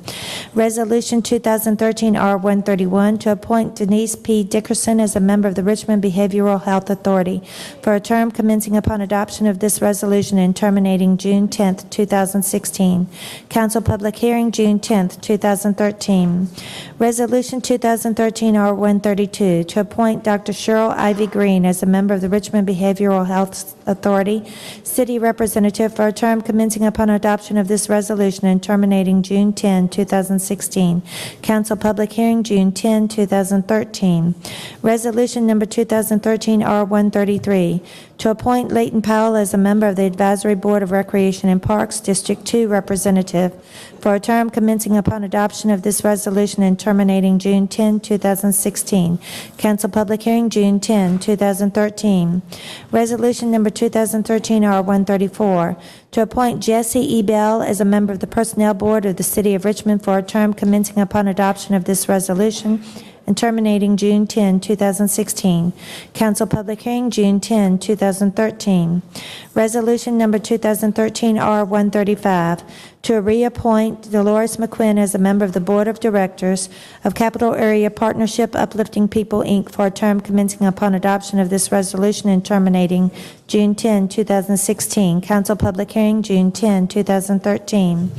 Resolution 2013-R131, to appoint Denise P. Dickerson as a member of the Richmond Behavioral Health Authority for a term commencing upon adoption of this resolution and terminating June 10th, 2016. Council public hearing, June 10th, 2013. Resolution 2013-R132, to appoint Dr. Cheryl Ivy Green as a member of the Richmond Behavioral Behavioral Health Authority, City Representative for a term commencing upon adoption of this resolution and terminating June 10, 2016. Council public hearing June 10, 2013. Resolution number 2013 R133, to appoint Leighton Powell as a member of the Advisory Board of Recreation and Parks, District 2 Representative, for a term commencing upon adoption of this resolution and terminating June 10, 2016. Council public hearing June 10, 2013. Resolution number 2013 R134, to appoint Jesse E. Bell as a member of the Personnel Board of the City of Richmond for a term commencing upon adoption of this resolution and terminating June 10, 2016. Council public hearing June 10, 2013. Resolution number 2013 R135, to reappoint Dolores McQuinn as a member of the Board of Directors of Capital Area Partnership Uplifting People, Inc. for a term commencing upon adoption of this resolution and terminating June 10, 2016. Council public hearing June 10, 2013.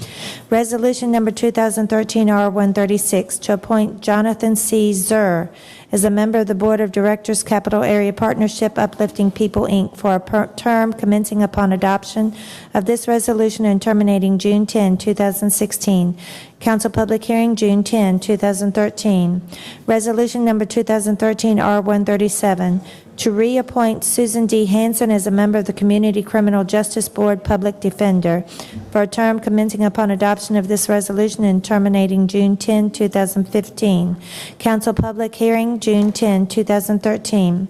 Resolution number 2013 R136, to appoint Jonathan C. Zur as a member of the Board of Directors, Capital Area Partnership Uplifting People, Inc. for a term commencing upon adoption of this resolution and terminating June 10, 2016. Council public hearing June 10, 2013. Resolution number 2013 R137, to reappoint Susan D. Hanson as a member of the Community Criminal Justice Board Public Defender for a term commencing upon adoption of this resolution and terminating June 10, 2015. Council public hearing June 10, 2013.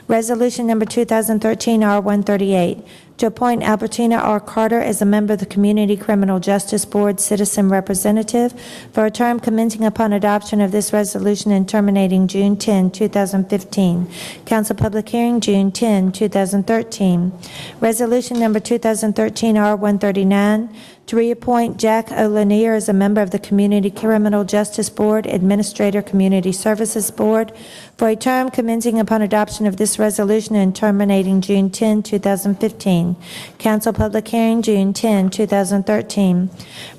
Resolution number 2013 R138, to appoint Albertina R. Carter as a member of the Community Criminal Justice Board Citizen Representative for a term commencing upon adoption of this resolution and terminating June 10, 2015. Council public hearing June 10, 2013. Resolution number 2013 R139, to reappoint Jack O. Lanier as a member of the Community Criminal Justice Board Administrator Community Services Board for a term commencing upon adoption of this resolution and terminating June 10, 2015. Council public hearing June 10, 2013.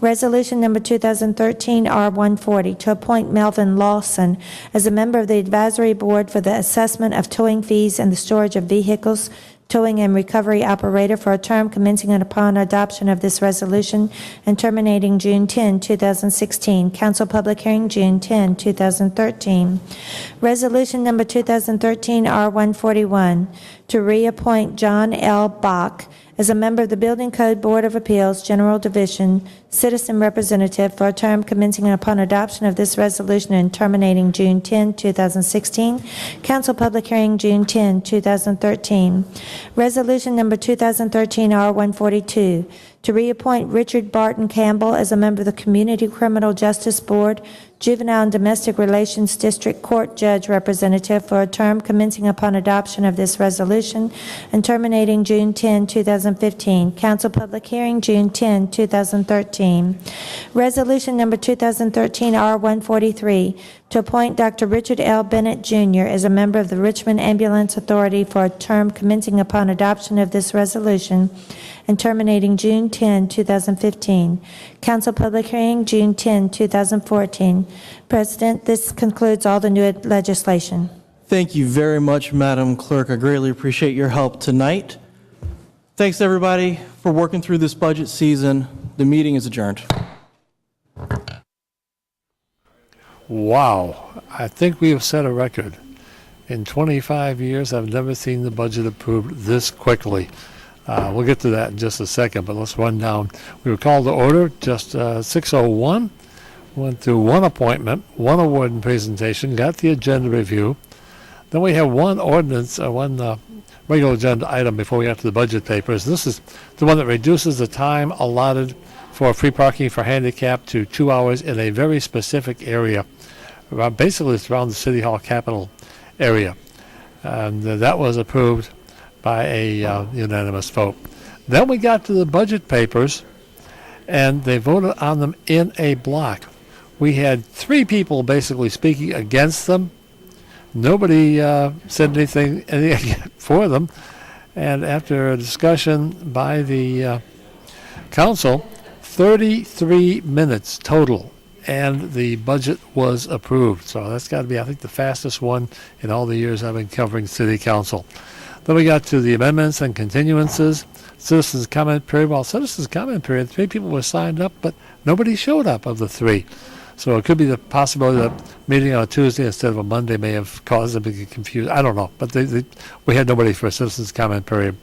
Resolution number 2013 R140, to appoint Melvin Lawson as a member of the Advisory Board for the Assessment of Towing Fees and the Storage of Vehicles, Towing and Recovery Operator for a term commencing upon adoption of this resolution and terminating June 10, 2016. Council public hearing June 10, 2013. Resolution number 2013 R141, to reappoint John L. Bach as a member of the Building Code Board of Appeals, General Division, Citizen Representative for a term commencing upon adoption of this resolution and terminating June 10, 2016. Council public hearing June 10, 2013. Resolution number 2013 R142, to reappoint Richard Barton Campbell as a member of the Community Criminal Justice Board, Juvenile and Domestic Relations District Court Judge Representative for a term commencing upon adoption of this resolution and terminating June 10, 2015. Council public hearing June 10, 2013. Resolution number 2013 R143, to appoint Dr. Richard L. Bennett Jr. as a member of the Richmond Ambulance Authority for a term commencing upon adoption of this resolution and terminating June 10, 2015. Council public hearing June 10, 2014. President, this concludes all the new legislation. Thank you very much, Madam Clerk. I greatly appreciate your help tonight. Thanks, everybody, for working through this budget season. The meeting is adjourned. Wow, I think we have set a record. In 25 years, I've never seen the budget approved this quickly. We'll get to that in just a second, but let's run down. We were called to order just 6:01. Went through one appointment, one award and presentation, got the agenda review. Then we have one ordinance, one regular agenda item before we got to the budget papers. This is the one that reduces the time allotted for free parking for handicap to 2 hours in a very specific area. Basically, it's around the City Hall Capitol area. And that was approved by a unanimous vote. Then we got to the budget papers, and they voted on them in a block. We had 3 people basically speaking against them. Nobody said anything for them. And after a discussion by the council, 33 minutes total, and the budget was approved. So that's got to be, I think, the fastest one in all the years I've been covering city council. Then we got to the amendments and continuances, citizens' comment period. Well, citizens' comment period, 3 people were signed up, but nobody showed up of the 3. So it could be the possibility that meeting on a Tuesday instead of a Monday may have caused them to get confused. I don't know, but we had nobody for a citizens' comment period.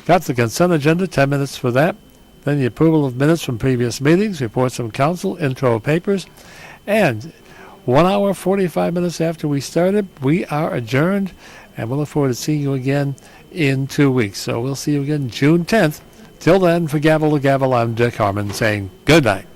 Got the consent agenda, 10 minutes for that. Then the approval of minutes from previous meetings, reports from council, intro papers, and 1 hour, 45 minutes after we started, we are adjourned, and we'll look forward to seeing you again in 2 weeks. So we'll see you again June 10th. Till then, for Gavel to Gavel, I'm Dick Harmon saying good night.